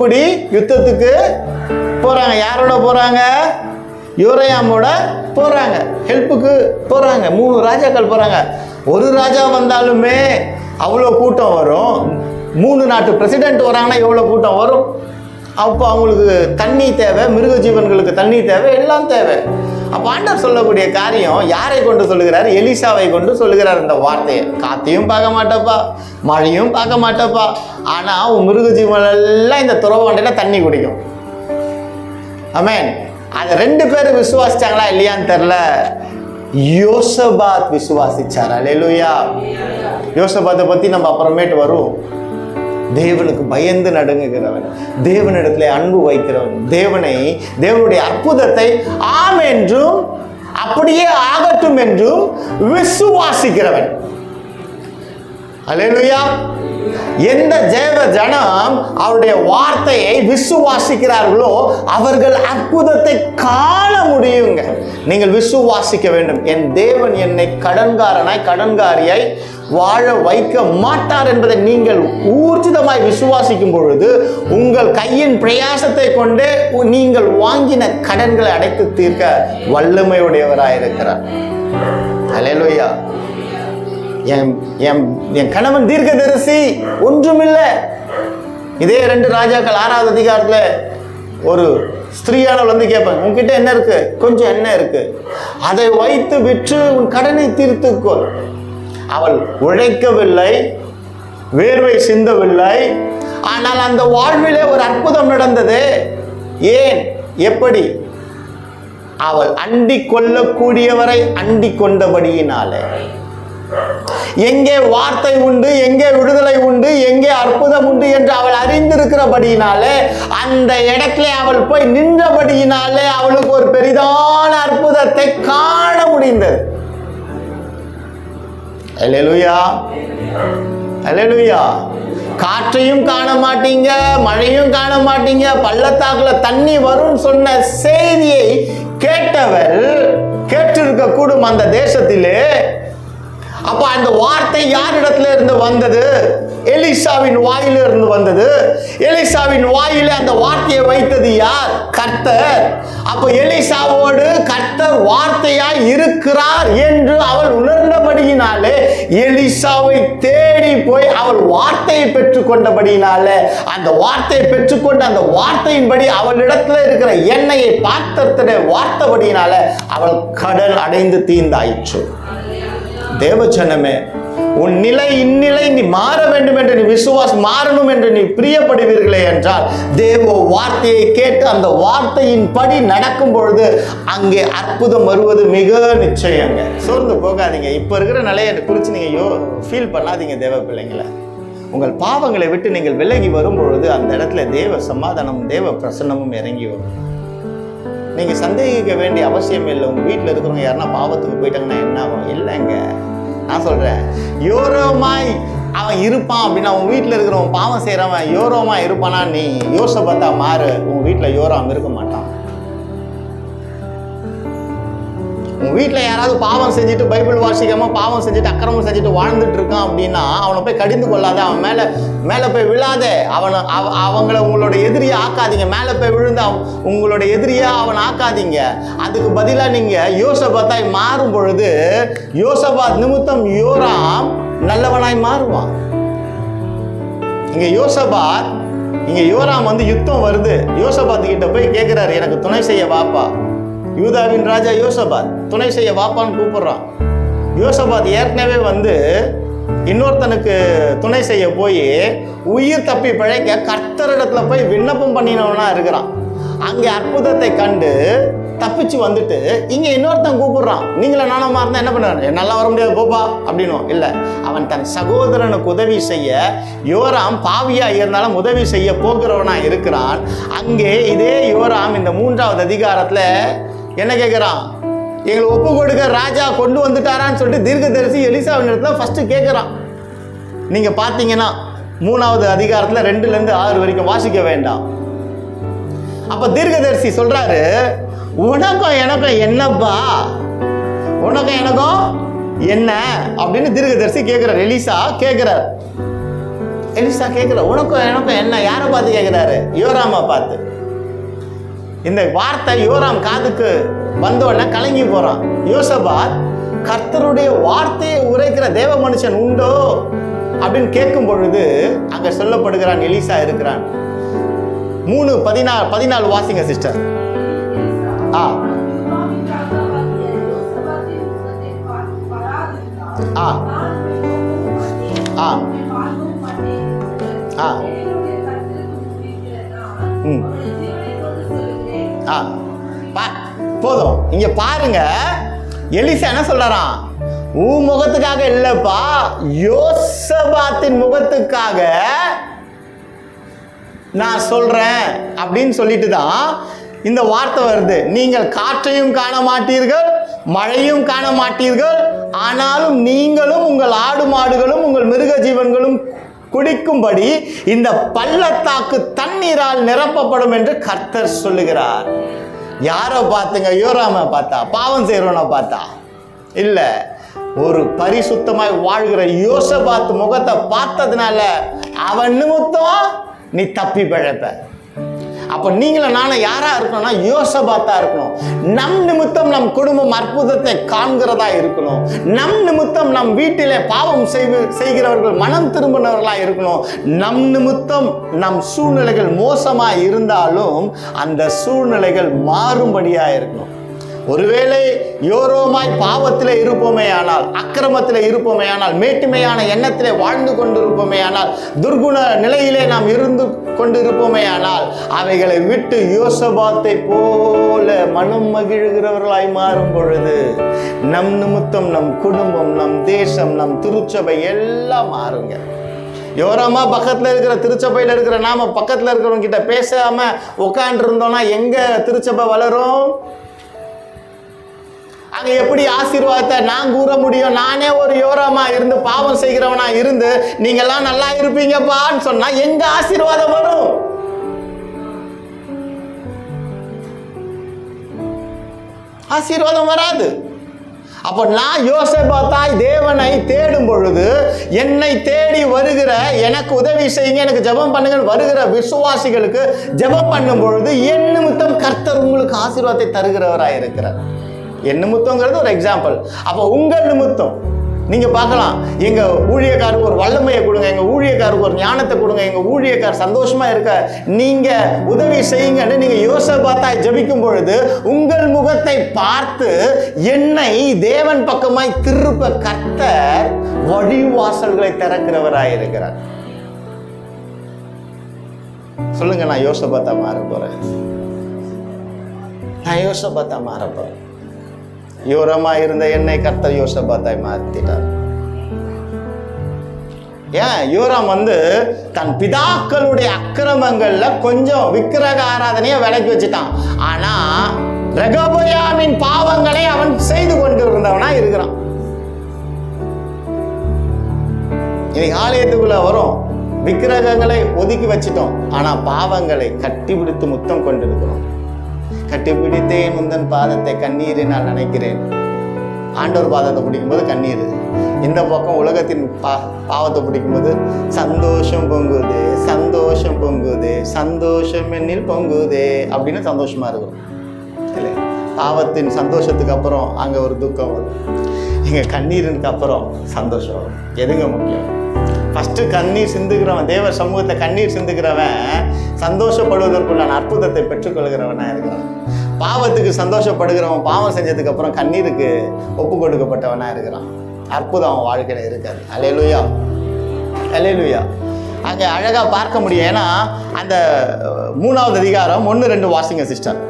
கூடி யுத்தத்துக்கு போறாங்க. யாரோட போறாங்க? யோரயாமோட போறாங்க. ஹெல்ப்புக்கு போறாங்க. 3 ராஜாக்கள் போறாங்க. ஒரு ராஜா வந்தாலுமே அவ்வளோ கூட்டம் வரும். 3 நாட்டு பிரசிடென்ட் வராங்கன்னா எவ்வளோ கூட்டம் வரும். அப்போ அவங்களுக்கு தண்ணி தேவை, மிருக ஜீவன்களுக்கு தண்ணி தேவை, எல்லாம் தேவை. அப்போ ஆண்டவர் சொல்லக்கூடிய காரியம் யாரை கொண்டு சொல்லுகிறார்? எலிசாவை கொண்டு சொல்லுகிறார் இந்த வார்த்தையை. காத்தையும் பார்க்க மாட்டப்பா, மழையும் பார்க்க மாட்டப்பா, ஆனா உன் மிருக ஜீவன் எல்லாம் இந்த துறவாண்டையில தண்ணி குடிக்கும். ஆமென். அதை 2 பேரும் விசுவாசிச்சாங்களா இல்லையான்னு தெரியல. யோசபாத் விசுவாசிச்சார். அல்லேலூயா. யோசபாத்தை பத்தி நம்ம அப்புறமேட்டு வரும். தேவனுக்கு பயந்து நடுங்குகிறவன், தேவனிடத்திலே அன்பு வைக்கிறவன், தேவனுடைய அற்புதத்தை ஆம் என்றும் அப்படியே ஆகட்டும் என்றும் விசுவாசிக்கிறவன். அல்லேலூயா. எந்த தேவ ஜனம் அவருடைய வார்த்தையை விசுவாசிக்கிறார்களோ அவர்கள் அற்புதத்தை காண முடியுங்க. நீங்கள் விசுவாசிக்க வேண்டும். என் தேவன் என்னை கடன்காரனாய் கடன்காரியாய் வாழ வைக்க மாட்டார் என்பதை நீங்கள் ஊர்ஜிதமாய் விசுவாசிக்கும் பொழுது உங்கள் கையின் பிரயாசத்தை கொண்டே நீங்கள் வாங்கின கடன்களை அடைத்து தீர்க்க வல்லமையுடையவராயிருக்கிறார். அல்லேலூயா. என் கணவன் தீர்க்கதரிசி, ஒன்றுமில்லை. இதே 2 ராஜாக்கள் 6வது அதிகாரத்துல ஒரு ஸ்திரீயானவள் வந்து கேட்பாங்க, உன்கிட்ட என்ன இருக்கு? கொஞ்சம் என்ன இருக்கு, அதை வைத்து விற்று உன் கடனை தீர்த்துக்கொள். அவள் உழைக்கவில்லை, வேர்வை சிந்தவில்லை. ஆனால் அந்த வாழ்விலே ஒரு அற்புதம் நடந்தது. ஏன்? எப்படி? அவள் அண்டிக் கொள்ளக்கூடியவரை அண்டிக் கொண்டபடியினாலே. எங்கே வார்த்தை உண்டு, எங்கே விடுதலை உண்டு, எங்கே அற்புதம் உண்டு என்று அவள் அறிந்திருக்கிறபடியினாலே, அந்த இடத்துல அவள் போய் நின்றபடியினாலே அவளுக்கு ஒரு பெரிதான அற்புதத்தை காண முடிந்தது. அல்லேலூயா, அல்லேலூயா. காற்றையும் காண மாட்டீங்க, மழையும் காண மாட்டீங்க, பள்ளத்தாக்குல தண்ணி வரும் சொன்ன செய்தியை கேட்டவள் கேட்டிருக்க கூடும் அந்த தேசத்திலே. அப்ப அந்த வார்த்தை யாரிடத்துல இருந்து வந்தது? எலிசாவின் வாயில இருந்து வந்தது. எலிசாவின் வாயில அந்த வார்த்தையை வைத்தது யார்? கர்த்தர். அப்ப எலிசாவோடு கர்த்தர் வார்த்தையாய் இருக்கிறார் என்று அவள் உணர்ந்தபடியினாலே, எலிசாவை தேடி போய் அவள் வார்த்தையை பெற்றுக் கொண்டபடியினாலே, அந்த வார்த்தையை பெற்றுக்கொண்ட அந்த வார்த்தையின்படி அவளிடத்துல இருக்கிற எண்ணெயை பாத்திரத்திலே வார்த்தபடியினாலே அவள் கடல் அடைந்து தீர்ந்தாயிற்று. தேவஜனமே, உன் நிலை இந்நிலை நீ மாற வேண்டும் என்று நீ விசுவாசம் மாறணும் என்று நீ பிரியப்படுவீர்களே என்றால், தேவ வார்த்தையை கேட்டு அந்த வார்த்தையின் படி நடக்கும் பொழுது அங்கே அற்புதம் வருவது மிக நிச்சயங்க. சோர்ந்து போகாதீங்க. இப்ப இருக்கிற நிலையை குறித்து நீங்க ஃபீல் பண்ணாதீங்க. தேவ பிள்ளைங்களை, உங்கள் பாவங்களை விட்டு நீங்கள் விலகி வரும் பொழுது அந்த இடத்துல தேவ சமாதானமும் தேவ பிரசன்னமும் இறங்கி வரும். நீங்க சந்தேகிக்க வேண்டிய அவசியம் இல்லை. உங்க வீட்டில் இருக்கிறவங்க யாருன்னா பாவத்துக்கு போயிட்டாங்கன்னா என்ன ஆகும்? இல்லைங்க, நான் சொல்றேன், யோரோமாய் அவன் இருப்பான் அப்படின்னா, உன் வீட்டில் இருக்கிறவன் பாவம் செய்யறவன் யோரோமா இருப்பானா, நீ யோசபாத்தா மாறு. உங்க வீட்டில் யோராம் இருக்க மாட்டான். உன் வீட்டில் யாராவது பாவம் செஞ்சுட்டு பைபிள் வாசிக்காம பாவம் செஞ்சுட்டு அக்கிரமம் செஞ்சுட்டு வாழ்ந்துட்டு இருக்கான் அப்படின்னா, அவனை போய் கடிந்து கொள்ளாத, அவன் மேலே போய் விழாத. அவங்கள உங்களோட எதிரியா ஆக்காதீங்க. மேலே போய் விழுந்து உங்களோட எதிரியா அவன் ஆக்காதீங்க. அதுக்கு பதிலாக நீங்க யோசபாத்தாய் மாறும் பொழுது, யோசபாத் நிமித்தம் யோராம் நல்லவனாய் மாறுவான். இங்க யோராம் வந்து யுத்தம் வருது. யோசபாத் கிட்ட போய் கேட்கிறாரு, எனக்கு துணை செய்ய வாப்பா. யூதாவின் ராஜா யோசபாத் துணை செய்ய வாப்பான்னு கூப்பிடுறான். யோசபாத் ஏற்கனவே வந்து இன்னொருத்தனுக்கு துணை செய்ய போய் உயிர் தப்பி பிழைக்க கர்த்தரிடத்துல போய் விண்ணப்பம் பண்ணினவனா இருக்கிறான். அங்கே அற்புதத்தை கண்டு தப்பிச்சு வந்துட்டு இங்க இன்னொருத்தன் கூப்பிடுறான். நீங்கள நானமா இருந்தா என்ன பண்ணுவாரு? நல்லா வர முடியாது போப்பா அப்படின்னும். இல்ல, அவன் தன் சகோதரனுக்கு உதவி செய்ய, யோராம் பாவியா இருந்தாலும் உதவி செய்ய போகிறவனா இருக்கிறான். அங்கே இதே யோராம் இந்த 3வது அதிகாரத்துல என்ன கேட்கிறான்? எங்களை ஒப்பு கொடுக்க ராஜா கொண்டு வந்துட்டாரான்னு சொல்லிட்டு தீர்க்கதரிசி எலிசாவின் இடத்துல ஃபர்ஸ்ட் கேட்கிறான். நீங்க பாத்தீங்கன்னா 3வது அதிகாரத்துல 2லேருந்து 6 வரைக்கும் வாசிக்க வேண்டாம். அப்ப தீர்க்கதரிசி சொல்றாரு, உனக்கும் எனக்கும் என்னப்பா, உனக்கும் எனக்கும் என்ன அப்படின்னு தீர்க்கதரிசி கேட்கிறார். எலிசா கேட்கிறார். உனக்கும் எனக்கும் என்ன? யாரை பார்த்து கேட்கிறாரு? யோராமா பார்த்து. இந்த வார்த்தை யோராம் காதுக்கு வந்தோடனே கலங்கி போறான். யோசபாத், கர்த்தருடைய வார்த்தையை உரைக்கிற தேவ மனுஷன் உண்டோ அப்படின்னு கேட்கும் பொழுது அங்க சொல்லப்படுகிறான், எலிசா இருக்கிறான். 3:14 வாசிங்க சிஸ்டர். போதும். இங்க பாருங்க, எலிசா என்ன சொல்றான்? உன் முகத்துக்காக இல்லப்பா, யோசபாத்தின் முகத்துக்காக நான் சொல்றேன் அப்படின்னு சொல்லிட்டு தான் இந்த வார்த்தை வருது. நீங்கள் காற்றையும் காண மாட்டீர்கள், மழையும் காண மாட்டீர்கள், ஆனாலும் நீங்களும் உங்கள் ஆடு மாடுகளும் உங்கள் மிருக ஜீவன்களும் குடிக்கும்படி இந்த பள்ளத்தாக்கு தண்ணீரால் நிரப்பப்படும் என்று கர்த்தர் சொல்லுகிறார். யாரை பார்த்துங்க? யோராம பார்த்தா? பாவம் செய்யறவனை பார்த்தா? இல்ல, ஒரு பரிசுத்தமாய் வாழ்கிற யோசபாத் முகத்தை பார்த்ததுனால அவன் நிமித்தம் நீ தப்பி பிழைப்ப. அப்ப நீங்களும் நானும் யாரா இருக்கணும்னா யோசபாத்தா இருக்கணும். நம் நிமித்தம் நம் குடும்பம் அற்புதத்தை காண்கிறதா இருக்கணும். நம் நிமித்தம் நம் வீட்டிலே பாவம் செய்கிறவர்கள் மனம் திரும்பினவர்களா இருக்கணும். நம் நிமித்தம் நம் சூழ்நிலைகள் மோசமா இருந்தாலும் அந்த சூழ்நிலைகள் மாறும்படியா இருக்கணும். ஒருவேளை யோரோமாய் பாவத்திலே இருப்போமே ஆனால், அக்கிரமத்திலே இருப்போமே ஆனால், மேட்டுமையான எண்ணத்திலே வாழ்ந்து கொண்டிருப்போமே ஆனால், துர்குண நிலையிலே நாம் இருந்து கொண்டிருப்போமே ஆனால், அவைகளை விட்டு யோசபாத்தை போல மனம் மகிழ்கிறவர்களாய் மாறும் பொழுது நம் நிமித்தம் நம் குடும்பம், நம் தேசம், நம் திருச்சபை எல்லாம் மாறுங்க. யோரமா பக்கத்துல இருக்கிற திருச்சபையில் இருக்கிற நாம பக்கத்துல இருக்கிறவங்க கிட்ட பேசாம உட்கார்ந்து இருந்தோம்னா எங்க திருச்சபை வளரும்? அங்க எப்படி ஆசீர்வாதத்தை நான் கூற முடியும்? நானே ஒரு யோரமா இருந்து பாவம் செய்கிறவனா இருந்து நீங்க எல்லாம் நல்லா இருப்பீங்கப்பான்னு சொன்னா எங்க ஆசீர்வாதம் வரும்? ஆசீர்வாதம் வராது. அப்ப நான் யோசபாத்தாய் தேவனை தேடும் பொழுது, என்னை தேடி வருகிற, எனக்கு உதவி செய்யுங்க, எனக்கு ஜெபம் பண்ணுங்க வருகிற விசுவாசிகளுக்கு ஜெபம் பண்ணும் பொழுது என் நிமித்தம் கர்த்தர் உங்களுக்கு ஆசீர்வாதத்தை தருகிறவராய் இருக்கிறார். என் நிமித்தங்கிறது ஒரு எக்ஸாம்பிள். அப்போ உங்கள் நிமித்தம் நீங்க பார்க்கலாம், எங்க ஊழியக்காருக்கு ஒரு வல்லமையை கொடுங்க, எங்க ஊழியக்காருக்கு ஒரு ஞானத்தை கொடுங்க, எங்க ஊழியக்கார் சந்தோஷமா இருக்க நீங்க உதவி செய்யுங்கன்னு நீங்க யோசபாத்தாய் ஜெபிக்கும் பொழுது உங்கள் முகத்தை பார்த்து என்னை தேவன் பக்கமாய் திருப்ப கர்த்தர் வழிவாசல்களை திறக்கிறவராய் இருக்கிறார். சொல்லுங்க, நான் யோசபாத்தா மாற போறேன். நான் யோசபாத்தா மாற போறேன். யோரமா இருந்த என்னை கர்த்தர் யோசபாத்தாய் மாற்றிட்டார். ஏன்? யோராம் தன் பிதாக்களுடைய அக்கிரமங்கள்ல கொஞ்சம் விக்கிரக ஆராதனையை விலக்கி வச்சுட்டான். ஆனா ரெகொபெயாமின் பாவங்களை அவன் செய்து கொண்டிருந்தவனா இருக்கிறான். இன்னைக்கு ஆலயத்துக்குள்ள வரும், விக்கிரகங்களை ஒதுக்கி வச்சிட்டோம், ஆனா பாவங்களை கட்டிப்பிடித்து முத்தம் கொண்டிருக்கிறோம். கட்டிப்பிடித்தேன் முந்தன் பாதத்தை கண்ணீரினால் நினைக்கிறேன். ஆண்டவர் பாதத்தை பிடிக்கும்போது கண்ணீர், இந்த பக்கம் உலகத்தின் பாவத்தை பிடிக்கும்போது சந்தோஷம் பொங்குதே, சந்தோஷம் பொங்குதே, சந்தோஷம் என்னில் பொங்குதே அப்படின்னு சந்தோஷமா இருக்கும். இல்லை, பாவத்தின் சந்தோஷத்துக்கு அப்புறம் அங்க ஒரு துக்கம் வரும். இங்க கண்ணீருக்கு அப்புறம் சந்தோஷம் வரும். எதுங்க முக்கியம்? ஃபர்ஸ்ட் கண்ணீர் சிந்துகிறவன், தேவ சமூகத்தை கண்ணீர் சிந்துகிறவன் சந்தோஷப்படுவதற்குள்ளான அற்புதத்தை பெற்றுக்கொள்கிறவனா இருக்கிறான். பாவத்துக்கு சந்தோஷப்படுகிறவன் பாவம் செஞ்சதுக்கு அப்புறம் கண்ணீருக்கு ஒப்பு கொடுக்கப்பட்டவனா இருக்கிறான். அற்புதம் அவன் வாழ்க்கையில இருக்காது. அல்லேலூயா, அல்லேலூயா. அங்க அழகா பார்க்க முடியும். ஏன்னா அந்த 3வது அதிகாரம் 1-2 வாசிங்க சிஸ்டர்.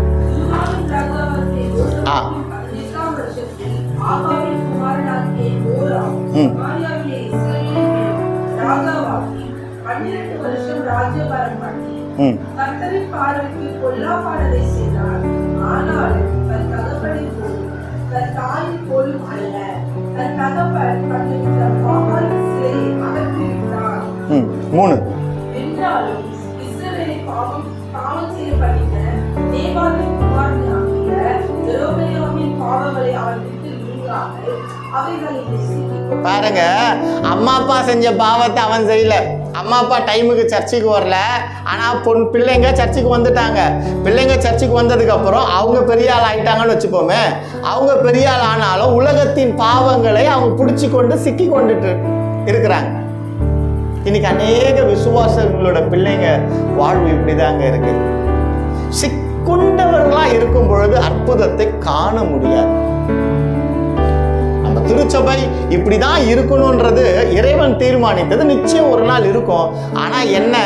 கர்த்தரின் பார்வைக்கு பொல்லாப்பானதை செய்தார். ஆனாலும் தன் தகப்பனை போலும் தன் தாயின் போலும் அல்ல. தன் தகப்பன் கண்டுபிடித்த பாகால் சிலையை அகற்றிவிட்டார். 3 என்றாலும் இஸ்ரவேலை பாவம் செய்ய பண்ணின நேபாத்தின் குமாரனாகிய யெரொபெயாமின் பாவங்களை அவன் விட்டு நீங்காமல் அவைகளில் சிக்கி. பாருங்க, அம்மா அப்பா செஞ்ச பாவத்தை அவன் செய்யல. அம்மா அப்பா டைமுக்கு சர்ச்சுக்கு வரல, ஆனா பிள்ளைங்க சர்ச்சுக்கு வந்துட்டாங்க. பிள்ளைங்க சர்ச்சுக்கு வந்ததுக்கு அப்புறம் அவங்க பெரிய ஆள் ஆயிட்டாங்கன்னு வச்சுக்கோமே. அவங்க பெரிய ஆள் ஆனாலும் உலகத்தின் பாவங்களை அவங்க பிடிச்சி கொண்டு சிக்கி கொண்டுட்டு இருக்கிறாங்க. இன்னைக்கு அநேக விசுவாசங்களோட பிள்ளைங்க வாழ்வு இப்படிதாங்க இருக்கு. சிக்குண்டவர்களா இருக்கும் பொழுது அற்புதத்தை காண முடியாது. திருச்சபை இப்படிதான் இருக்கணும்ன்றது இறைவன் தீர்மானித்தது. நிச்சயம் ஒரு நாள் இருக்கும். ஆனா என்ன,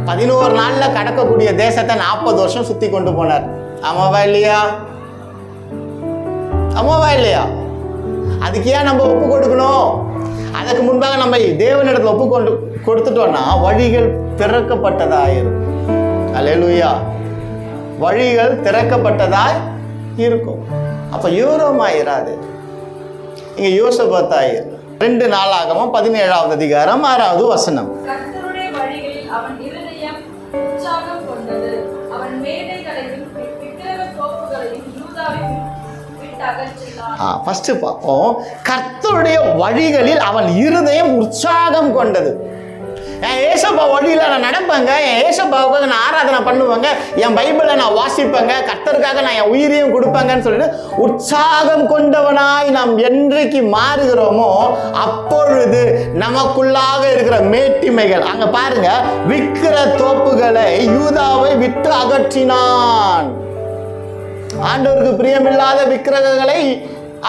11 நாள்ல கடக்கக்கூடிய தேசத்தை 40 வருஷம் சுத்தி கொண்டு போனார். ஆமாவா இல்லையா? ஆமாவா இல்லையா? அதுக்கு ஏன் நம்ம ஒப்பு கொடுக்கணும்? அதுக்கு முன்பாக நம்ம தேவனிடத்துல ஒப்பு கொடுத்துட்டோம்னா வழிகள் திறக்கப்பட்டதாயிருக்கும். அல்லேலூயா. வழிகள் திறக்கப்பட்டதாய் இருக்கும். அப்ப யோரோமாயிராது. இங்க யோசபாத்தாயிர். 2 நாளாகமம் 17வது அதிகாரம் 6வது வசனம். கர்த்தருடைய வழிகளில் அவன் இருதயம் உற்சாகம் கொண்டது. அவன் மேடைகளையும் விக்கிரக தோப்புகளையும் யூதாவில் விட்டு அகற்றினான். ஃபர்ஸ்ட் பார்ப்போம், கர்த்தருடைய வழிகளில் அவன் இருதயம் உற்சாகம் கொண்டது. என் ஏசப்பா வழியில் நான் நடப்பேங்க, என் ஏசப்பாவுக்காக நான் ஆராதனை பண்ணுவேங்க, என் பைபிளை நான் வாசிப்பேங்க, கர்த்தருக்காக நான் என் உயிரையும் கொடுப்பேங்கன்னு சொல்லிட்டு உற்சாகம் கொண்டவனாய் நாம் என்றைக்கு மாறுகிறோமோ அப்பொழுது நமக்குள்ளாக இருக்கிற மேட்டிமைகள், அங்க பாருங்க, விக்கிர தோப்புகளை யூதாவை விட்டு அகற்றினான். ஆண்டவருக்கு பிரியமில்லாத விக்கிரகங்களை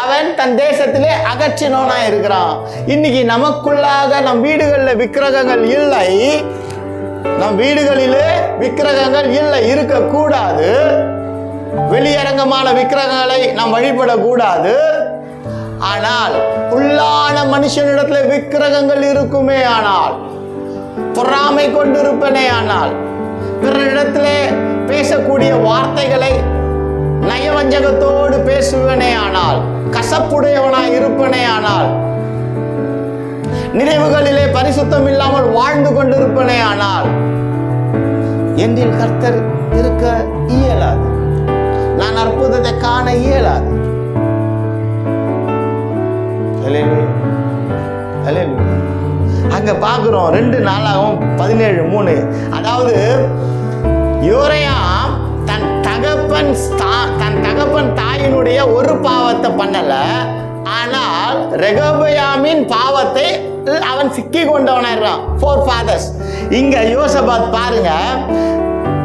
அவன் தன் தேசத்திலே அகற்றினோனா இருக்கிறான். இன்னைக்கு நமக்குள்ளாக நம் வீடுகளில் விக்கிரகங்கள் இல்லை, நம் வீடுகளிலே விக்கிரகங்கள் இல்லை, இருக்கக்கூடாது. வெளியரங்கமான விக்கிரகங்களை நாம் வழிபடக்கூடாது. ஆனால் உள்ளான மனுஷனிடத்துல விக்கிரகங்கள் இருக்குமே ஆனால், பொறாமை கொண்டிருப்பனே ஆனால், பிறரிடத்திலே பேசக்கூடிய வார்த்தைகளை நயவஞ்சகத்தோடு பேசுவனே ஆனால், கசப்புடையவனாய் இருப்பனே ஆனால், நினைவுகளிலே பரிசுத்தம் இல்லாமல் வாழ்ந்து கொண்டிருப்பனே ஆனால், என்னில் கர்த்தர் இருக்க இயலாது, நான் அற்புதத்தை காண இயலாது. அங்க பார்க்கிறோம் 2 நாளாகவும் 17:3. அதாவது யோரையாம் தன் தகப்பன் தாயினுடைய ஒரு பாவத்தை பண்ணல, ஆனால் ரெகொபெயாமின் பாவத்தை அவன் சிக்கி கொண்டவனாயிரான். 4 fathers. இங்க யோசபாத் பாருங்க,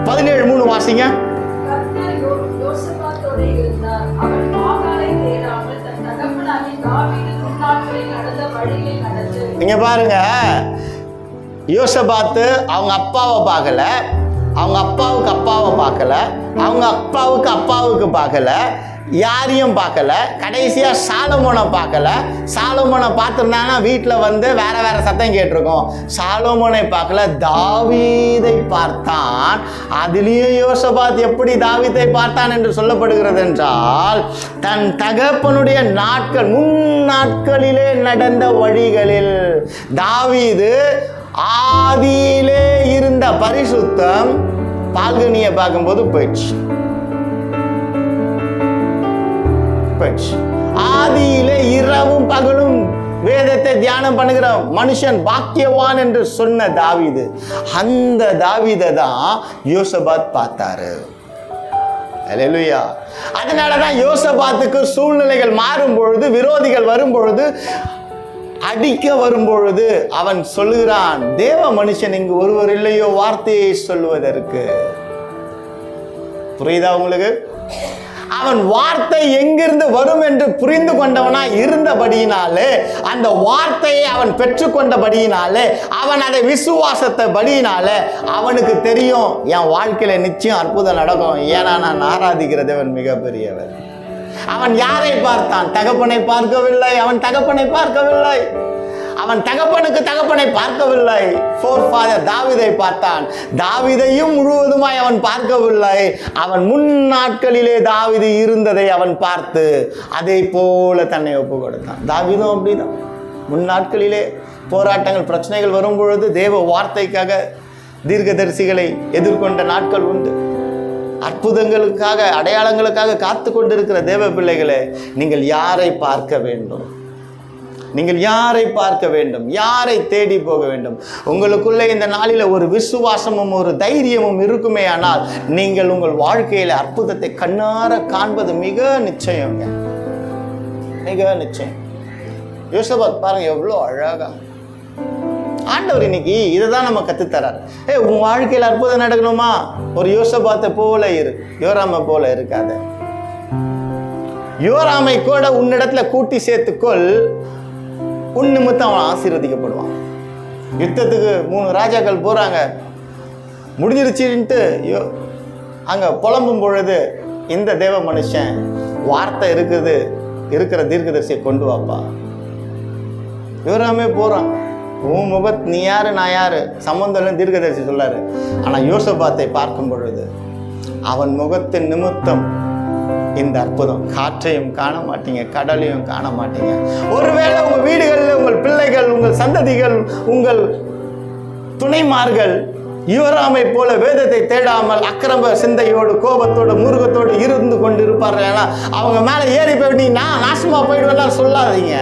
17:3 வாசிங்க. கர்த்தர் யோசபாத்தோடே இருந்தார். அவன் பாகாலை தேடாமல் தன் தகப்பனாகிய தாவீது முன்னாட்களில் நடந்த வழியில் நடந்து. இங்க பாருங்க, யோசபாத்து அவங்க அப்பாவை பார்க்கல, அவங்க அப்பாவுக்கு அப்பாவை பார்க்கல, அவங்க அப்பாவுக்கு பார்க்கல, யாரையும் பார்க்கல. கடைசியா சாலமோனை பார்க்கல. சாலமோனை பார்த்துருந்தாங்கன்னா வீட்டில் வந்து வேற வேற சத்தம் கேட்டிருக்கோம். சாலமோனை பார்க்கல, தாவீதை பார்த்தான். அதுலேயும் யோசபாத் எப்படி தாவீதை பார்த்தான் என்று சொல்லப்படுகிறது என்றால், தன் தகப்பனுடைய நாட்கள், முன் நாட்களிலே நடந்த வழிகளில். தாவீது ஆதியிலே இருந்த பரிசுத்தம் பால்கனியை பார்க்கும்போது போயிடுச்சு. ஆதியிலே இரவும் பகலும் வேதத்தை தியானம் பண்ணுகிற மனுஷன் பாக்கியவான் என்று சொன்ன தாவீது, அந்த தாவீதை தான் யோசபாத் பார்த்தாரு. அல்லேலூயா. அதனாலதான் யோசபாத்துக்கு சூழ்நிலைகள் மாறும் பொழுது, விரோதிகள் வரும் பொழுது, அடிக்க வரும்பொழுது அவன் சொல்லுகிறான், தேவ மனுஷன் இங்கு ஒருவர் இல்லையோ வார்த்தையை சொல்லுவதற்கு. புரியுதா உங்களுக்கு? அவன் வார்த்தை எங்கிருந்து வரும் என்று புரிந்து கொண்டவனா இருந்தபடியினாலே, அந்த வார்த்தையை அவன் பெற்றுக்கொண்டபடியினாலே, அவன் அதை விசுவாசத்தபடியினாலே அவனுக்கு தெரியும், என் வாழ்க்கையில நிச்சயம் அற்புதம் நடக்கும். ஏன்னா நான் ஆராதிக்கிற தேவன் மிகப்பெரியவர். அவன் யாரை பார்த்தான்? தகப்பனை பார்க்கவில்லை. அவன் தகப்பனை பார்க்கவில்லை. அவன் தகப்பனை பார்க்கவில்லை. 4 father தாவீதை பார்த்தான். தாவீதையும் முழுவதுமாய் அவன் பார்க்கவில்லை. அவன் முன் நாட்களிலே தாவீது இருந்ததை அவன் பார்த்து அதை போல தன்னை ஒப்பு கொடுத்தான். தாவீதும் அப்படிதான். முன் நாட்களிலே போராட்டங்கள், பிரச்சனைகள் வரும் பொழுது தேவ வார்த்தைக்காக தீர்க்கதரிசிகளை எதிர்கொண்ட நாட்கள் உண்டு. அற்புதங்களுக்காக, அடையாளங்களுக்காக காத்து கொண்டிருக்கிற தேவ பிள்ளைகளே, நீங்கள் யாரை பார்க்க வேண்டும்? நீங்கள் யாரை பார்க்க வேண்டும்? யாரை தேடி போக வேண்டும்? உங்களுக்குள்ளே இந்த நாளில் ஒரு விசுவாசமும் ஒரு தைரியமும் இருக்குமே ஆனால், நீங்கள் உங்கள் வாழ்க்கையில் அற்புதத்தை கண்ணார காண்பது மிக நிச்சயங்க, மிக நிச்சயம். யோசபாத் பாருங்க எவ்வளோ அழகா. ஆண்டவர் இன்னைக்கு இதை தான் நம்ம கற்றுத்தரார். உன் வாழ்க்கையில் அற்புதம் நடக்கணுமா? ஒரு யோசபாத்தை போல இரு, யோராமை போல இருக்காத. யோராமை கூட உன்னிடத்துல கூட்டி சேர்த்துக்கொள், உன் நிமித்தம் அவன் ஆசீர்வதிக்கப்படுவான். யுத்தத்துக்கு 3 ராஜாக்கள் போறாங்க, முடிஞ்சிருச்சுன்ட்டு அங்க புலம்பும் பொழுது, இந்த தேவ மனுஷன் வார்த்தை இருக்கிற தீர்க்கதரிசியை கொண்டு வாப்பா. யோராமே போறான். உன் முகத் நீ யாரு நான் யாரு சம்பந்தம் தீர்க்கதரிசி சொல்லாரு. ஆனா யோசபாத்தை பார்க்கும் பொழுது அவன் முகத்தின் நிமித்தம் இந்த அற்புதம். காற்றையும் காண மாட்டீங்க, கடலையும் காண மாட்டீங்க. ஒருவேளை உங்க வீடுகளில் உங்கள் பிள்ளைகள், உங்கள் சந்ததிகள், உங்கள் துணைமார்கள் யுவராமை போல வேதத்தை தேடாமல் அக்கிரம சிந்தையோடு கோபத்தோடு மூர்க்கத்தோடு இருந்து கொண்டு இருப்பார்கள். ஏன்னா அவங்க மேல ஏறி போய் நீ நான் நாசமா போயிடுவேன் சொல்லாதீங்க.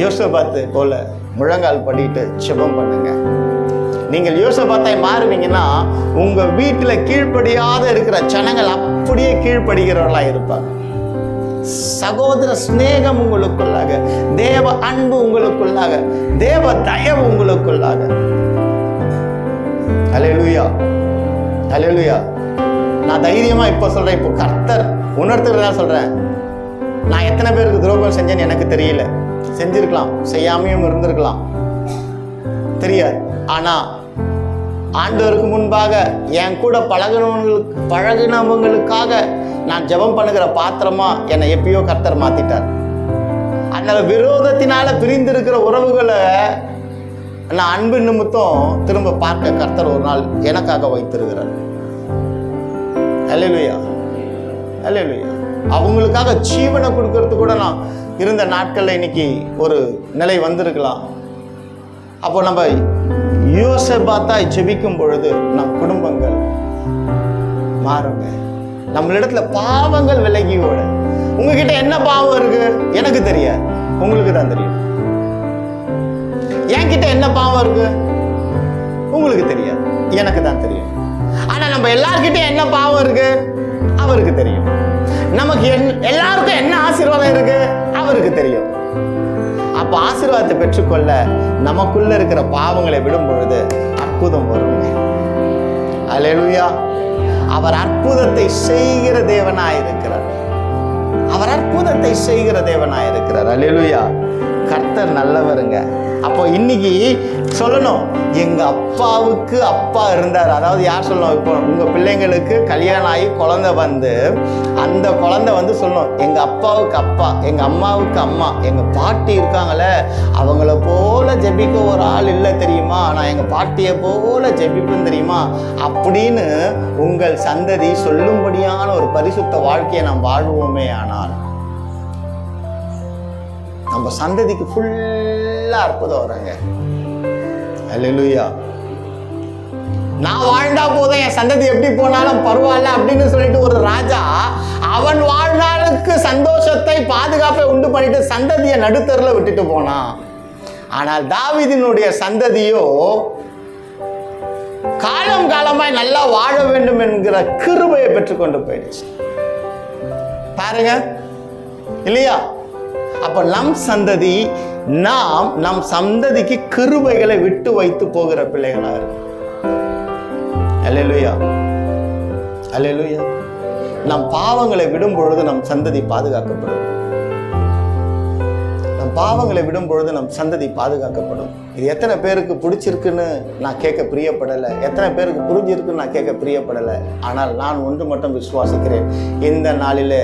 யோசபாத்து போல முழங்கால் படிட்டு ஜெபம் பண்ணுங்க. நீங்கள் யோசபாத்தாய் மாறுவீங்கன்னா உங்க வீட்டுல கீழ்ப்படியாத இருக்கிற ஜனங்கள் அப்படியே கீழ்ப்படுகிறவர்களா இருப்பாங்க. சகோதர சிநேகம் உங்களுக்குள்ளாக, தேவ அன்பு உங்களுக்குள்ளாக, தேவ தயவு உங்களுக்குள்ளாக. அல்லேலூயா, அல்லேலூயா. நான் தைரியமா இப்ப சொல்றேன், இப்போ கர்த்தர் உணர்த்துறதா சொல்றேன். நான் எத்தனை பேருக்கு துரோகம் செஞ்சேன்னு எனக்கு தெரியல. செஞ்சிருக்கலாம், செய்யாமையும் இருந்திருக்கலாம், தெரியாது. ஆனா ஆண்டவருக்கு முன்பாக என் கூட பழகினவங்களுக்காக நான் ஜெபம் பண்ணுகிற பாத்திரமா என்னை எப்பயோ கர்த்தர் மாத்திட்டார். அதனால விரோதத்தினால பிரிந்திருக்கிற உறவுகளை நான் அன்பு நிமித்தம் திரும்ப பார்க்க கர்த்தர் ஒரு நாள் எனக்காக வைத்திருக்கிறார். அல்லேலூயா, அல்லேலூயா. அவங்களுக்காக ஜீவனை கொடுக்கறது கூட நான் இருந்த நாட்கள்ல இன்னைக்கு ஒரு நிலை வந்திருக்கலாம். அப்போ நம்ம யோசபாத்தாய் ஜெபிக்கும் பொழுது நம் குடும்பங்கள் மாறுங்க. நம்மளிடத்துல பாவங்கள் விலகி ஓட. உங்ககிட்ட என்ன பாவம் இருக்கு எனக்கு தெரியாது, உங்களுக்கு தான் தெரியும். என்கிட்ட என்ன பாவம் இருக்கு உங்களுக்கு தெரியாது, எனக்கு தான் தெரியும். ஆனா நம்ம எல்லார்கிட்ட என்ன பாவம் இருக்கு அவருக்கு தெரியும். நமக்கு எல்லாருக்கும் என்ன ஆசீர்வாதம் இருக்கு அவருக்கு தெரியும். அப்ப ஆசீர்வாதத்தை பெற்றுக்கொள்ள நமக்குள்ள இருக்கிற பாவங்களை விடும் பொழுது அற்புதம் வருங்க. அல்லேலூயா. அவர் அற்புதத்தை செய்கிற தேவனாயிருக்கிறார். அவர் அற்புதத்தை செய்கிற தேவனாயிருக்கிறார். அல்லேலூயா. கர்த்தர் நல்லவருங்க. அப்போ இன்னைக்கு சொல்லணும், எங்க அப்பாவுக்கு அப்பா இருந்தார். அதாவது யார் சொல்லணும்? இப்போ உங்க பிள்ளைங்களுக்கு கல்யாணம் ஆகி குழந்தை வந்து அந்த குழந்தை வந்து சொல்லணும், எங்க அப்பாவுக்கு அப்பா, எங்க அம்மாவுக்கு அம்மா, எங்க பாட்டி இருக்காங்களே அவங்கள போல ஜெபிக்க ஒரு ஆள் இல்லை தெரியுமா, நான் எங்க பாட்டியை போல ஜெபிப்பேன் தெரியுமா அப்படின்னு உங்கள் சந்ததி சொல்லும்படியான ஒரு பரிசுத்த வாழ்க்கையை நாம் வாழ்வோமே ஆனால் நம்ம சந்ததிக்கு ஃபுல்லா அற்புதம் வராங்க. அல்லேலூயா. நான் வாழ்ந்தா போதும், என் சந்ததி எப்படி போனாலும் பரவாயில்ல அப்படின்னு சொல்லிட்டு ஒரு ராஜா அவன் வாழ்நாளுக்கு சந்தோஷத்தை பாதுகாப்பை உண்டு பண்ணிட்டு சந்ததியை நடுத்தரில் விட்டுட்டு போனான். ஆனால் தாவீதினுடைய சந்ததியோ காலம் காலமாய் நல்லா வாழ வேண்டும் என்கிற கிருபையை பெற்றுக்கொண்டு போயிடுச்சு. பாருங்க இல்லையா? அப்ப நம் சந்ததி, நாம் நம் சந்ததிக்கு கிருபைகளை விட்டு வைத்து போகிற பிள்ளைகளா இருக்கும். அல்லேலூயா, அல்லேலூயா. நம் பாவங்களை விடும் பொழுது நம் சந்ததி பாதுகாக்கப்படும். நம் பாவங்களை விடும் பொழுது நம் சந்ததி பாதுகாக்கப்படும். இது எத்தனை பேருக்கு பிடிச்சிருக்குன்னு நான் கேட்க பிரியப்படலை, எத்தனை பேருக்கு புரிஞ்சிருக்குன்னு நான் கேட்க பிரியப்படலை. ஆனால் நான் ஒன்று மட்டும் விசுவாசிக்கிறேன், இந்த நாளிலே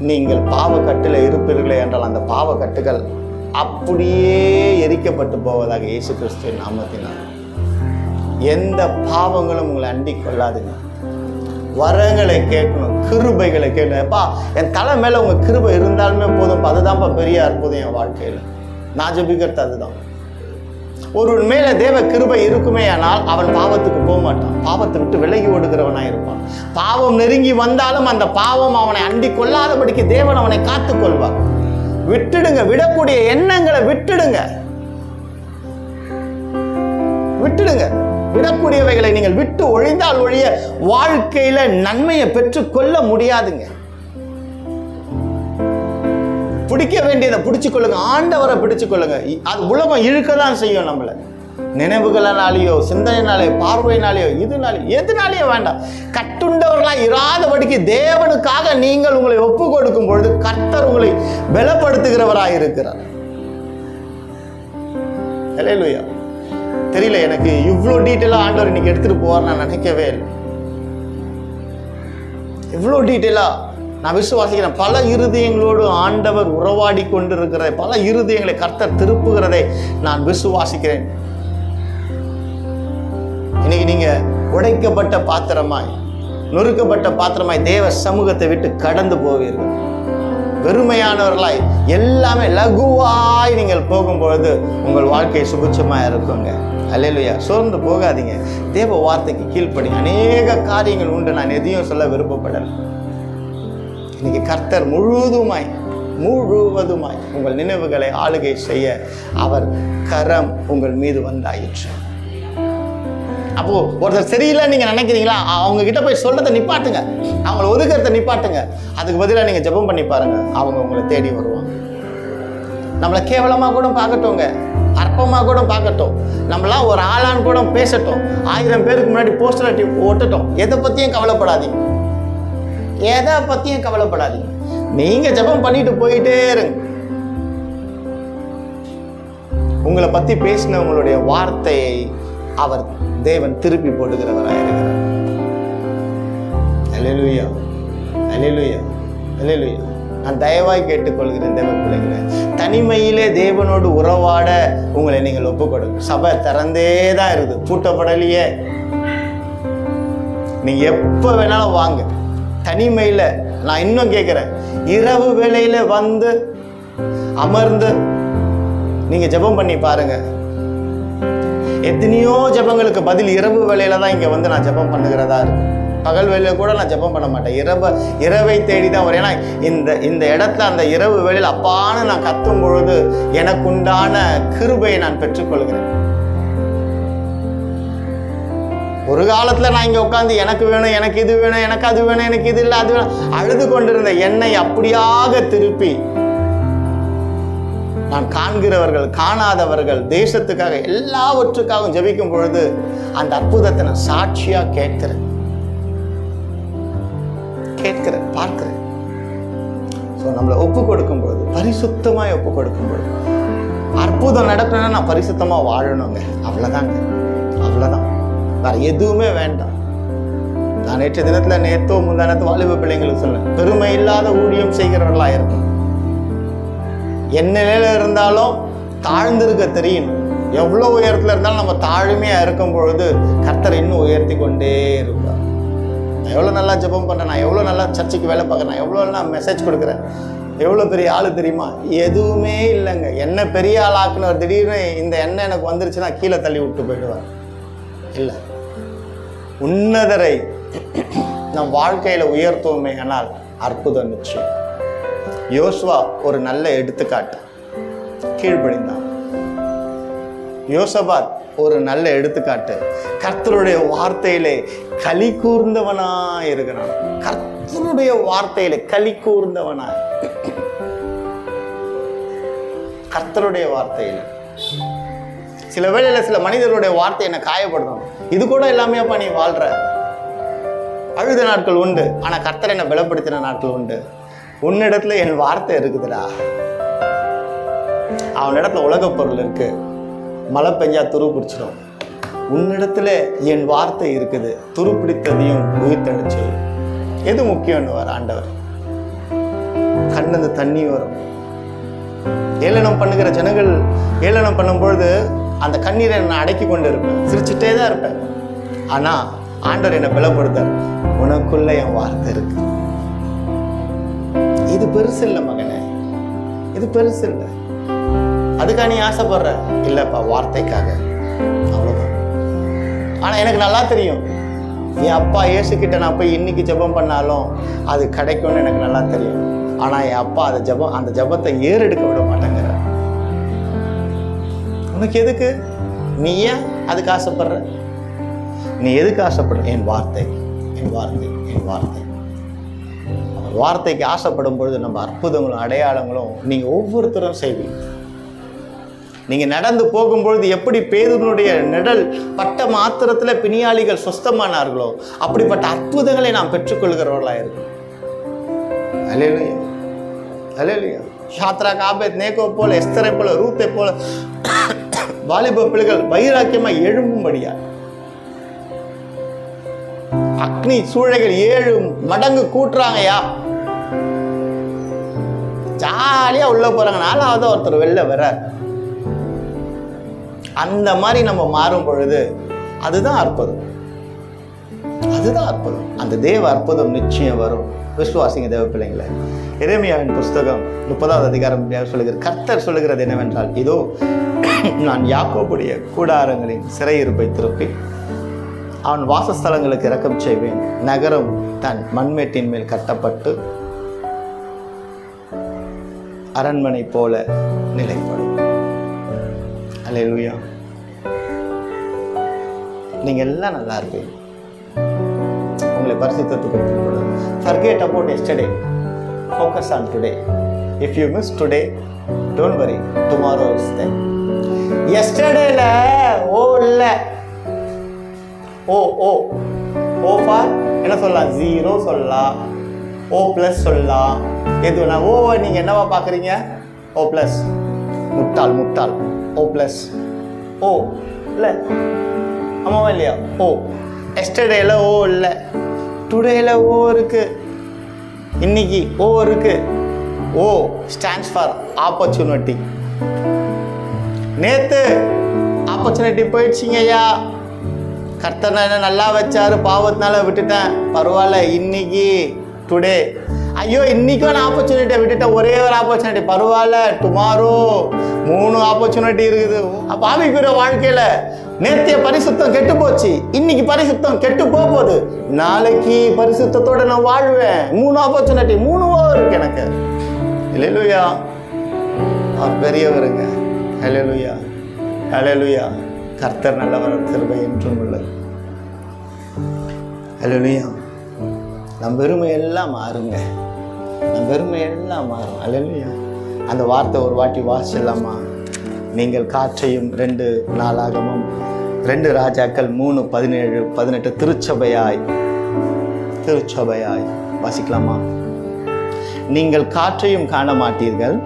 நீங்கள் பாவக்கட்டில் இருப்பீர்களே என்றால் அந்த பாவக்கட்டுகள் அப்படியே எரிக்கப்பட்டு போவதாக இயேசு கிறிஸ்துவின் நாமத்தினால். எந்த பாவங்களும் உங்களை அண்டிக் கொள்ளாதுங்க. வரங்களை கேட்கணும், கிருபைகளை கேட்கணும். எப்பா என் தலை மேல உங்க கிருபை இருந்தாலுமே போதும், அதுதான்ப்பா பெரிய அற்புதம் என் வாழ்க்கையில. நான் ஜெபிக்கிறது அதுதான். ஒரு மேல தேவ கிருபை இருக்குமே ஆனால் அவன் பாவத்துக்கு போக மாட்டான், பாவத்தை விட்டு விலகி ஓடுகிறவனா இருப்பான். பாவம் நெருங்கி வந்தாலும் அந்த பாவம் அவனை அண்டி கொள்ளாதபடிக்கு தேவன் அவனை காத்துக் கொள்வார். விட்டுடுங்க, விடக்கூடிய எண்ணங்களை விட்டுடுங்க, விட்டுடுங்க. விடக்கூடியவைகளை நீங்கள் விட்டு ஒழிந்தால் ஒழிய வாழ்க்கையில நன்மையை பெற்றுக்கொள்ள முடியாதுங்க. பிடிக்க வேண்டியதை பிடிச்சு கொள்ளுங்க, ஆண்டவரை பிடிச்சு கொள்ளுங்க. அது உலகம் இழுக்கதான் செய்யும் நம்மளை, நினைவுகளினாலேயோ சிந்தனையினாலேயோ பார்வையினாலேயோ எதுனாலேயோ வேண்டாம். கட்டுண்டவர்களா இராதபடிக்கு தேவனுக்காக நீங்கள் உங்களை ஒப்பு கொடுக்கும் பொழுது கர்த்தர் உங்களை பலப்படுத்துகிறவராக இருக்கிறார். அல்லேலூயா. தெரியல, எனக்கு இவ்வளோ டீட்டெயிலாக ஆண்டவர் இன்னைக்கு எடுத்துட்டு போவார் நான் நினைக்கவே இல்லை. இவ்வளோ டீட்டெயிலாக நான் விசுவாசிக்கிறேன். பல இருதயங்களோடு ஆண்டவர் உறவாடி கொண்டிருக்கிற பல இருதயங்களை கர்த்தர் திருப்புகிறதை நான் விசுவாசிக்கிறேன். இன்னைக்கு நீங்க உடைக்கப்பட்ட பாத்திரமாய், நொறுக்கப்பட்ட பாத்திரமாய் தேவ சமூகத்தை விட்டு கடந்து போவீர்கள். வெறுமையானவர்களாய் எல்லாமே லகுவாய் நீங்கள் போகும்பொழுது உங்கள் வாழ்க்கை சுபிட்சமாக இருக்குங்க. அல்லேலூயா. சோர்ந்து போகாதீங்க. தேவ வார்த்தைக்கு கீழ்ப்படிங்க. அநேக காரியங்கள் உண்டு, நான் எதையும் சொல்ல விருப்பப்படலை. இன்னைக்கு கர்த்தர் முழுவதுமாய் உங்கள் நினைவுகளை ஆளுகை செய்ய அவர் கரம் உங்கள் மீது வந்தாயிற்று. அப்போ ஒருத்தர் சரியில்லை நீங்க நினைக்கிறீங்களா, அவங்க கிட்ட போய் சொல்றதை நிப்பாட்டுங்க, அவங்கள ஒதுக்கிறத நிப்பாட்டுங்க. அதுக்கு பதிலாக நீங்க ஜெபம் பண்ணி பாருங்க, அவங்க உங்களை தேடி வருவாங்க. நம்மளை கேவலமா கூட பார்க்கட்டோங்க, அற்பமா கூட பார்க்கட்டும், நம்மளாம் ஒரு ஆளான்னு கூட பேசட்டும், 1000 பேருக்கு முன்னாடி போஸ்டர் ஒட்டட்டும், எதை பத்தியும் கவலைப்படாதீங்க. எதை பத்தியும் கவலைப்படாதீங்க. நீங்க ஜெபம் பண்ணிட்டு போயிட்டே இருங்க. உங்களை பத்தி பேசினவங்களுடைய வார்த்தையை அவர் தேவன் திருப்பி போடுகிறவராக இருக்கிறார். அல்லேலூயா, அல்லேலூயா, அல்லேலூயா. நான் தயவாய் கேட்டுக்கொள்கிறேன் தேவ பிள்ளைகளே, தனிமையிலே தேவனோடு உறவாட உங்களை நீங்கள் ஒப்புக்கொடுங்க. சபை திறந்தே தான் இருக்குது, பூட்டப்படலையே. நீங்க எப்ப வேணாலும் வாங்க. தனிமையில நான் இன்னும் கேட்கிறேன், இரவு வேளையில வந்து அமர்ந்து நீங்க ஜெபம் பண்ணி பாருங்க. எத்தனையோ ஜெபங்களுக்கு பதில் இரவு வேளையில தான் இங்க வந்து நான் ஜெபம் பண்ணுகிறதா இருக்கு. பகல் வேளையில கூட நான் ஜெபம் பண்ண மாட்டேன். இரவை தேடி தான் வரும். ஏன்னா இந்த இடத்துல அந்த இரவு வேளையில் அப்பான்னு நான் கத்தும் பொழுது எனக்குண்டான கிருபையை நான் பெற்றுக்கொள்கிறேன். ஒரு காலத்துல நான் இங்க உட்காந்து எனக்கு வேணும், எனக்கு இது வேணும், எனக்கு அது வேணும், எனக்கு இது இல்லை, அது வேணும் அழுது கொண்டிருந்த என்னை அப்படியாக திருப்பி நான் காண்கிறவர்கள் காணாதவர்கள் தேசத்துக்காக எல்லாவற்றுக்காகவும் ஜெபிக்கும் பொழுது அந்த அற்புதத்தை நான் சாட்சியா கேட்கிறேன், பார்க்கிறேன். நம்மளை ஒப்பு கொடுக்கும் பொழுது, பரிசுத்தமாய் ஒப்பு கொடுக்கும் பொழுது, அற்புதம் நடக்கணும்னா நான் பரிசுத்தமா வாழணுங்க. அவ்வளவுதாங்க, அவ்வளவுதான். வேற எதுவுமே வேண்டாம். நான் நேற்றோ முந்தானத்து வாலிப பிள்ளைங்களுக்கு சொன்னேன், பெருமை இல்லாத ஊழியம் செய்கிறவர்களா இருக்கும். என்ன நிலையில இருந்தாலும் தாழ்ந்திருக்க தெரியணும். எவ்வளவு உயரத்துல இருந்தாலும் நம்ம தாழ்மையா இருக்கும் பொழுது கர்த்தர் இன்னும் உயர்த்தி கொண்டே இருப்பார். நான் எவ்வளவு நல்லா ஜெபம் பண்றேன், நான் எவ்வளவு நல்லா சர்ச்சைக்கு வேலை பார்க்கறேன், நான் எவ்வளவு நான் மெசேஜ் கொடுக்குறேன், எவ்வளோ பெரிய ஆளு தெரியுமா? எதுவுமே இல்லைங்க. என்ன பெரிய ஆள் ஆக்குனவர் திடீர்னு இந்த எண்ணெய் எனக்கு வந்துருச்சுன்னா கீழே தள்ளி விட்டு போயிடுவார். இல்லை, உன்னதரை நம் வாழ்க்கையில உயர்த்துவோமே ஆனால் அற்புதம் நிச்சயம். யோசுவா ஒரு நல்ல எடுத்துக்காட்டு, கீழ்ப்படிந்தான். யோசபாத் ஒரு நல்ல எடுத்துக்காட்டு, கர்த்தருடைய வார்த்தையிலே களி கூர்ந்தவனா இருக்கிறான். கர்த்தருடைய வார்த்தையிலே களி கூர்ந்தவனா, கர்த்தருடைய வார்த்தையில. சில வேளையில சில மனிதர்களுடைய வார்த்தை என்னை காயப்படுத்தும். இது கூட எல்லாமேப்பா நீ வாழ்ற. அழுத நாட்கள் உண்டு, ஆனா கர்த்தர் என்னை பலப்படுத்தின நாட்கள் உண்டு. உன்னிடத்துல என் வார்த்தை இருக்குதுடா. அவனிடத்துல உலக பொருள் இருக்கு, மழை பெஞ்சா துரு பிடிச்சிடும். உன்னிடத்துல என் வார்த்தை இருக்குது, துரு பிடித்ததையும் உயிர்த்தடிச்சு. எது முக்கியம்னு ஆண்டவர். கண்ணது தண்ணி வரும். ஏளனம் பண்ணுகிற ஜனங்கள் ஏளனம் பண்ணும்பொழுது அந்த கண்ணீரை நான் அடக்கி கொண்டு இருப்பேன், சிரிச்சுட்டே தான் இருப்பேன். ஆனா ஆண்டவர் என்னை பலப்படுத்தார், உனக்குள்ள என் வார்த்தை இருக்கு. இது பெருசு இல்லை மகனே, இது பெருசு இல்லை. அதுக்காக நீ ஆசைப்படுற இல்லப்பா, வார்த்தைக்காக, அவ்வளவுதான். ஆனா எனக்கு நல்லா தெரியும், என் அப்பா இயேசு கிட்ட நான் போய் இன்னைக்கு ஜெபம் பண்ணாலும் அது கிடைக்கும்னு எனக்கு நல்லா தெரியும். ஆனா என் அப்பா அந்த ஜெபத்தை ஏறெடுக்க விட மாட்டேங்கிற. உனக்கு எதுக்கு? நீ ஏன் அதுக்கு ஆசைப்படுற? நீ எதுக்கு ஆசைப்படுற? என் வார்த்தை, என் வார்த்தை, என் வார்த்தை. அவர் வார்த்தைக்கு ஆசைப்படும் பொழுது நம்ம அற்புதங்களும் அடையாளங்களும் நீங்க ஒவ்வொருத்தரும் செய்வீங்க. நீங்க நடந்து போகும்பொழுது எப்படி பேதுருனுடைய நிழல் பட்ட மாத்திரத்துல பிணியாளிகள் சுஸ்தமானார்களோ அப்படிப்பட்ட அற்புதங்களை நாம் பெற்றுக்கொள்கிறவர்களா இருக்கும். அல்லேலூயா, அல்லேலூயா. ஷாத்ராக், ஆபேத் நேகோ போல, எஸ்தரை போல, ரூத்தை போல வாலிப பிள்ளைகள் வைராக்கியமா எழும்பும்படியா, அக்னி சூளைகள் 7 மடங்கு கூட்டுறாங்கயா, ஜாலியா உள்ள போறாங்க. 4வது ஒருத்தர் வெளில வர, அந்த மாதிரி நம்ம மாறும் பொழுது அதுதான் அற்புதம். அதுதான் அற்புதம். அந்த தேவ அற்புதம் நிச்சயம் வரும். விசுவாசிங்க தேவ பிள்ளைங்களை. எரேமியாவின் புஸ்தகம் 30வது அதிகாரம் சொல்லுகிற கர்த்தர் சொல்லுகிறது என்னவென்றால், இதோ நான் யாக்கோபுடைய கூடாரங்களின் சிறையிருப்பை திருப்பி அவன் வாசஸ்தலங்களுக்கு இரக்கம் செய்வேன். நகரம் தன் மண்மேட்டின் மேல் கட்டப்பட்டு அரண்மனை போல நிலைப்படும். அல்லேலூயா. நீங்க எல்லாம் நல்லா இருப்பீங்க. உங்களை பரிசுத்தத்துக்கு forget about yesterday, focus on today. If you miss today, don't worry, tomorrow is there. Yesterdayல ஓ இல்ல, ஓ ஃபார் என்ன சொல்லலாம்? 0 சொல்லலாம், ஓ பிளஸ் சொல்லலாம். எதுனா ஓவை நீங்க என்னவா பாக்குறீங்க? ஓ பிளஸ். முட்டாள். ஓ பிளஸ், ஓ இல்ல, ஆமாவா இல்லையா? ஓ எஸ்டர்டேல ஓ இல்லை, டுடேல ஓ இருக்கு, இன்னைக்கு ஓ இருக்கு. O stands for opportunity. நேத்து ஆப்பர்ச்சுனிட்டி போயிடுச்சிங்க ஐயா, கர்த்தர் என்ன நல்லா வச்சாரு, பாவத்தினால விட்டுட்டேன், பரவாயில்ல. இன்னைக்கு டுடே, ஐயோ இன்னைக்கும் நான் ஆப்பர்ச்சுனிட்டியை விட்டுட்டேன், ஒரே ஒரு ஆப்பர்ச்சுனிட்டி, பரவாயில்ல. டுமாரோ 3 ஆப்பர்ச்சுனிட்டி இருக்குது. அப்போ ஆவிக்குரிய வாழ்க்கையில் நேத்திய பரிசுத்தம் கெட்டு போச்சு, இன்னைக்கு பரிசுத்தம் கெட்டு போகுது, நாளைக்கு பரிசுத்தத்தோட நான் வாழ்வேன். 3 ஆப்பர்ச்சுனிட்டி, 3 இருக்கு எனக்கு. அல்லேலூயா. அவர் பெரியவருங்க. அல்லேலூயா, அல்லேலூயா. கர்த்தர் நல்லவர், கிருபை என்றும் உள்ளது. அல்லேலூயா. நம் வெறுமையெல்லாம் மாறுங்க, நம் வெறுமையெல்லாம் மாறும். அல்லேலூயா. அந்த வார்த்தை ஒரு வாட்டி வாசிடலாமா? நீங்கள் காற்றையும் 2 நாளாகமும் 2 ராஜாக்கள் 3:17-18 திருச்சபையாய் வாசிக்கலாமா? நீங்கள் காற்றையும் காண மாட்டீர்கள்,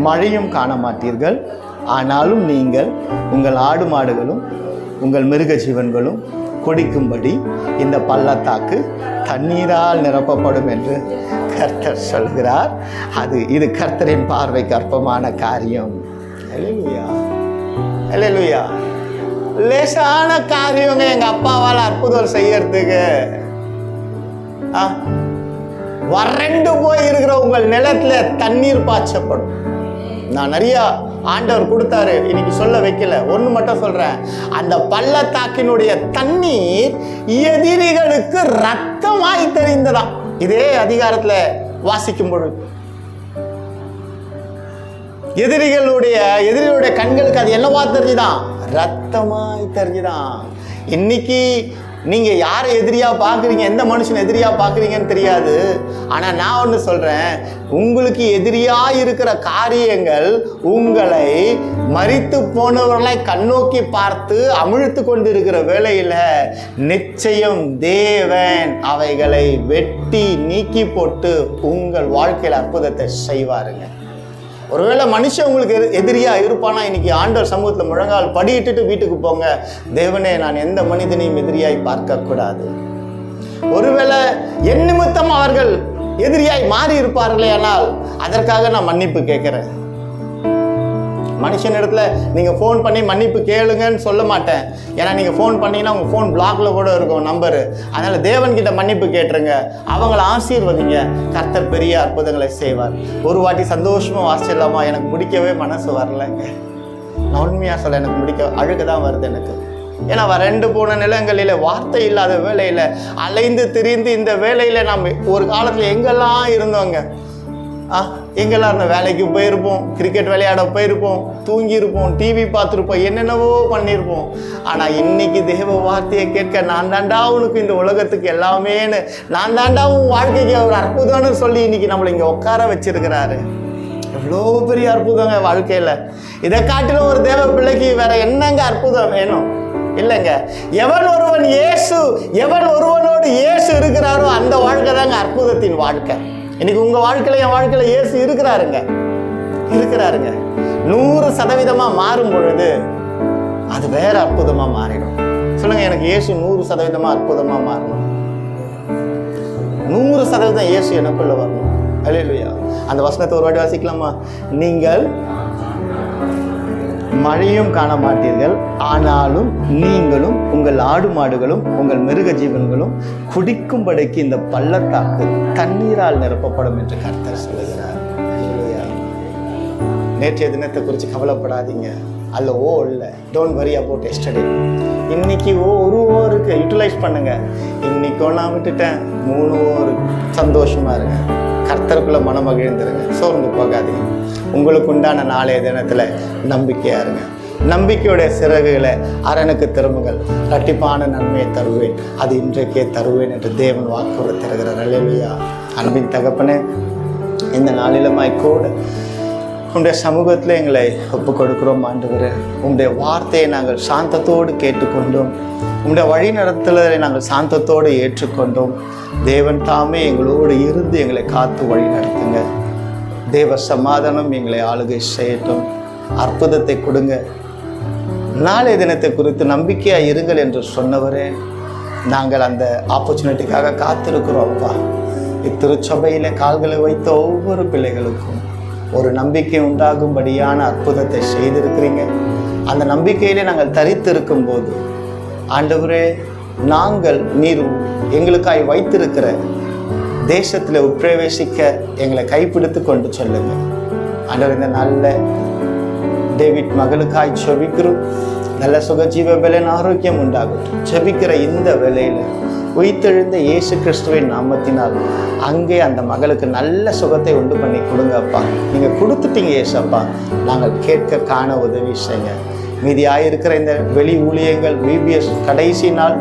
மழையும் காண மாட்டீர்கள், ஆனாலும் நீங்கள் உங்கள் ஆடு மாடுகளும் உங்கள் மிருக ஜீவன்களும் குடிக்கும்படி இந்த பள்ளத்தாக்கு தண்ணீரால் நிரப்பப்படும் என்று கர்த்தர் சொல்கிறார். இது கர்த்தரின் பார்வைக்கு அற்பமான காரியம். அல்லேலூயா, அல்லேலூயா. லேசான காரியங்க எங்க அப்பாவால் அற்புதம் செய்யறதுக்கு. வறண்டு போய் இருக்கிற உங்கள் நிலத்துல தண்ணீர் பாய்ச்சப்படும். நான் நிறைய ஆண்டவர் கொடுத்தாரு, இன்னைக்கு சொல்ல வைக்கல, ஒண்ணு மட்டும் சொல்றேன். அந்த பள்ளத்தாக்கினுடைய தண்ணீர் எதிரிகளுக்கு ரத்தமாய் தெரிந்ததாம். இதே அதிகாரத்துல வாசிக்கும் பொழுது எதிரிகளுடைய கண்களுக்கு அது என்னவா தெரிஞ்சுதான்? ரத்தமாய் தெரிஞ்சுதான். இன்னைக்கு நீங்க யாரை எதிரியா பாக்குறீங்க, எந்த மனுஷன் எதிரியா பாக்குறீங்கன்னு தெரியாது. ஆனா நான் ஒண்ணு சொல்றேன், உங்களுக்கு எதிரியா இருக்கிற காரியங்கள் உங்களை மரித்து போனவர்களை கண்ணோக்கி பார்த்து அமிழ்த்து கொண்டிருக்கிற வேளையில நிச்சயம் தேவன் அவைகளை வெட்டி நீக்கி போட்டு உங்கள் வாழ்க்கையில் அற்புதத்தை செய்வாருங்க. ஒருவேளை மனுஷன் உங்களுக்கு எதிரியா இருப்பானா, இன்னைக்கு ஆண்டவர் சமூகத்தில் முழங்கால் படியிட்டுட்டு வீட்டுக்கு போங்க. தேவனே, நான் எந்த மனிதனையும் எதிரியாய் பார்க்க கூடாது. ஒருவேளை என் நிமித்தம் அவர்கள் எதிரியாய் மாறி இருப்பார்களே, ஆனால் அதற்காக நான் மன்னிப்பு கேட்கிறேன். மனுஷன் இடத்துல நீங்க ஃபோன் பண்ணி மன்னிப்பு கேளுங்கன்னு சொல்ல மாட்டேன். ஏன்னா நீங்க ஃபோன் பண்ணீங்கன்னா உங்க ஃபோன் பிளாக்ல கூட இருக்கும் நம்பரு. அதனால தேவன் கிட்ட மன்னிப்பு கேட்டுருங்க, அவங்களை ஆசீர்வதிங்க. கர்த்தர் பெரிய அற்புதங்களை செய்வார். ஒரு வாட்டி சந்தோஷமா வாசிடலாமா? எனக்கு முடிக்கவே மனசு வரலைங்க. நான் உண்மையா சொல்ல, எனக்கு முடிக்க அழுகதான் வருது எனக்கு. ஏன்னா வறண்டு போன நிலங்களில வார்த்தை இல்லாத வேலையில அலைந்து திரிந்து, இந்த வேலையில நம்ம ஒரு காலத்துல எங்கெல்லாம் இருந்தோங்க. எங்கெல்லாம் இருந்தோம்? வேலைக்கு போயிருப்போம், கிரிக்கெட் விளையாட போயிருப்போம், தூங்கியிருப்போம், டிவி பார்த்துருப்போம், என்னென்னவோ பண்ணியிருப்போம். ஆனால் இன்னைக்கு தேவ வார்த்தையை கேட்க, நான் தாண்டா உனக்கு இந்த உலகத்துக்கு எல்லாமேன்னு, நான் தாண்டா உன் வாழ்க்கைக்கு ஒரு அற்புதம்னு சொல்லி இன்னைக்கு நம்மளை இங்கே உட்கார வச்சிருக்கிறாரு. எவ்வளோ பெரிய அற்புதங்க வாழ்க்கையில். இதை காட்டிலும் ஒரு தேவ பிள்ளைக்கு வேற என்னங்க அற்புதம் வேணும்? இல்லைங்க. எவன் ஒருவனோடு இயேசு இருக்கிறாரோ அந்த வாழ்க்கை தாங்க அற்புதத்தின் வாழ்க்கை. இன்னைக்கு உங்க வாழ்க்கையில, என் வாழ்க்கையில இயேசு இருக்கிறாருங்க. 100% மாறும் பொழுது அது வேற அற்புதமா மாறிடும். சொல்லுங்க, எனக்கு இயேசு 100% அற்புதமா மாறணும். 100% இயேசு எனக்குள்ள வரணும். அல்லேலூயா. அந்த வசனத்தை ஒரு வாட்டி வாசிக்கலாமா? நீங்கள் மழையும் காண மாட்டீர்கள், ஆனாலும் நீங்களும் உங்கள் ஆடு மாடுகளும் உங்கள் மிருக ஜீவன்களும் குடிக்கும்படிக்கு இந்த பள்ளத்தாக்கு தண்ணீரால் நிரப்பப்படும் என்று கர்த்தர் சொல்லுகிறார். ஹல்லேலூயா. நேற்றைய தினத்தை குறித்து கவலைப்படாதீங்க. அல்ல ஓ இல்லை, டோன்ட் வரி அபவுட் எஸ்டர்டே. இன்னைக்கு ஒரு ஓவருக்கு யூட்டிலைஸ் பண்ணுங்க. இன்னைக்கோ நான் விட்டுட்டேன், 3 ஓவர் சந்தோஷமா இருங்க, கர்த்தருக்குள்ள மனம் மகிழ்ந்துருங்க, சோர்ந்து போகாதீங்க. உங்களுக்கு உண்டான நாளைய தினத்துல நம்பிக்கையா இருங்க. நம்பிக்கையுடைய சிறகுகளை அரணுக்கு திரும்புங்கள். இரட்டிப்பான நன்மையை தருவேன், அது இன்றைக்கே தருவேன் என்று தேவன் வாக்குறுதி தருகிறார். அல்லேலூயா. அன்பின் தகப்பனே, இந்த நாளிலுமாய் கூட உங்களுடைய சமூகத்தில் எங்களை ஒப்பு கொடுக்கிறோம் ஆண்டவரே. உங்களுடைய வார்த்தையை நாங்கள் சாந்தத்தோடு கேட்டுக்கொண்டோம். உங்களுடைய வழி நடத்துதலை நாங்கள் சாந்தத்தோடு ஏற்றுக்கொண்டோம். தேவன் தாமே எங்களோடு இருந்து எங்களை காத்து வழி நடத்துங்க. தேவ சமாதானம் எங்களை ஆளுகை செய்யட்டும். அற்புதத்தை கொடுங்க. நாளைய தினத்தை குறித்து நம்பிக்கையாக இருங்கள் என்று சொன்னவரே, நாங்கள் அந்த ஆப்பர்ச்சுனிட்டிக்காக காத்திருக்கிறோம். அப்பா, இத்திருச்சபையில் கால்களை வைத்த ஒவ்வொரு பிள்ளைகளுக்கும் ஒரு நம்பிக்கை உண்டாகும்படியான அற்புதத்தை செய்திருக்கிறீங்க. அந்த நம்பிக்கையிலே நாங்கள் தரித்திருக்கும் போது ஆண்டவரே, நாங்கள் நீர் எங்களுக்காய் வைத்திருக்கிற தேசத்தில் உட்பிரவேசிக்க எங்களை கைப்பிடித்து கொண்டு சொல்லுங்க ஆண்டவர். இந்த நல்ல டேவிட் மகளுக்காய் செபிக்கிறோம். நல்ல சுகஜீவ பலன் ஆரோக்கியம் உண்டாகட்டும். செபிக்கிற இந்த வேளையில் உயிர்த்தெழுந்த இயேசு கிறிஸ்துவின் நாமத்தினால் அங்கே அந்த மகளுக்கு நல்ல சுகத்தை உண்டு பண்ணி கொடுங்கப்பா. நீங்கள் கொடுத்துட்டீங்க ஏசப்பா, நாங்கள் கேட்க காண உதவி செய்யுங்க. மீதியாயிருக்கிற இந்த வெளி ஊழியங்கள் விபிஎஸ் கடைசி நாள்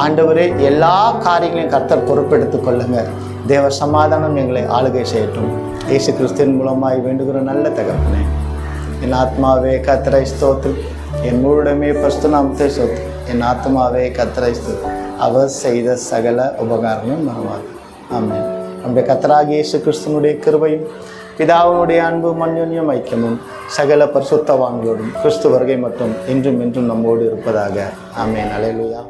ஆண்டவரே, எல்லா காரியங்களையும் கர்த்தர் பொறுப்பெடுத்துக் கொள்ளுங்க. தேவ சமாதானம் எங்களை ஆளுகை செய்யட்டும். இயேசு கிறிஸ்துவின் மூலமாய் வேண்டுகிற நல்ல தகப்பனே. என் ஆத்மாவே கர்த்தரை ஸ்தோத்திரம், என் முழுடமே பரிசுத்த நாமத்தை ஸ்தோத்திரம். என் ஆத்மாவே கர்த்தரை ஸ்தோத்திரம், அவர் செய்த சகல உபகாரமும் மறவாது. ஆமென். நம்முடைய கர்த்தராகிய இயேசு கிறிஸ்துவனுடைய கிருபையும் பிதாவினுடைய அன்பும் அன்யோன்யம் ஐக்கியமும் சகல பரிசுத்தவான்களோடும் கிறிஸ்து வருகை மட்டும் இன்றும் என்றும் நம்மோடு இருப்பதாக. ஆமென். அல்லேலூயா.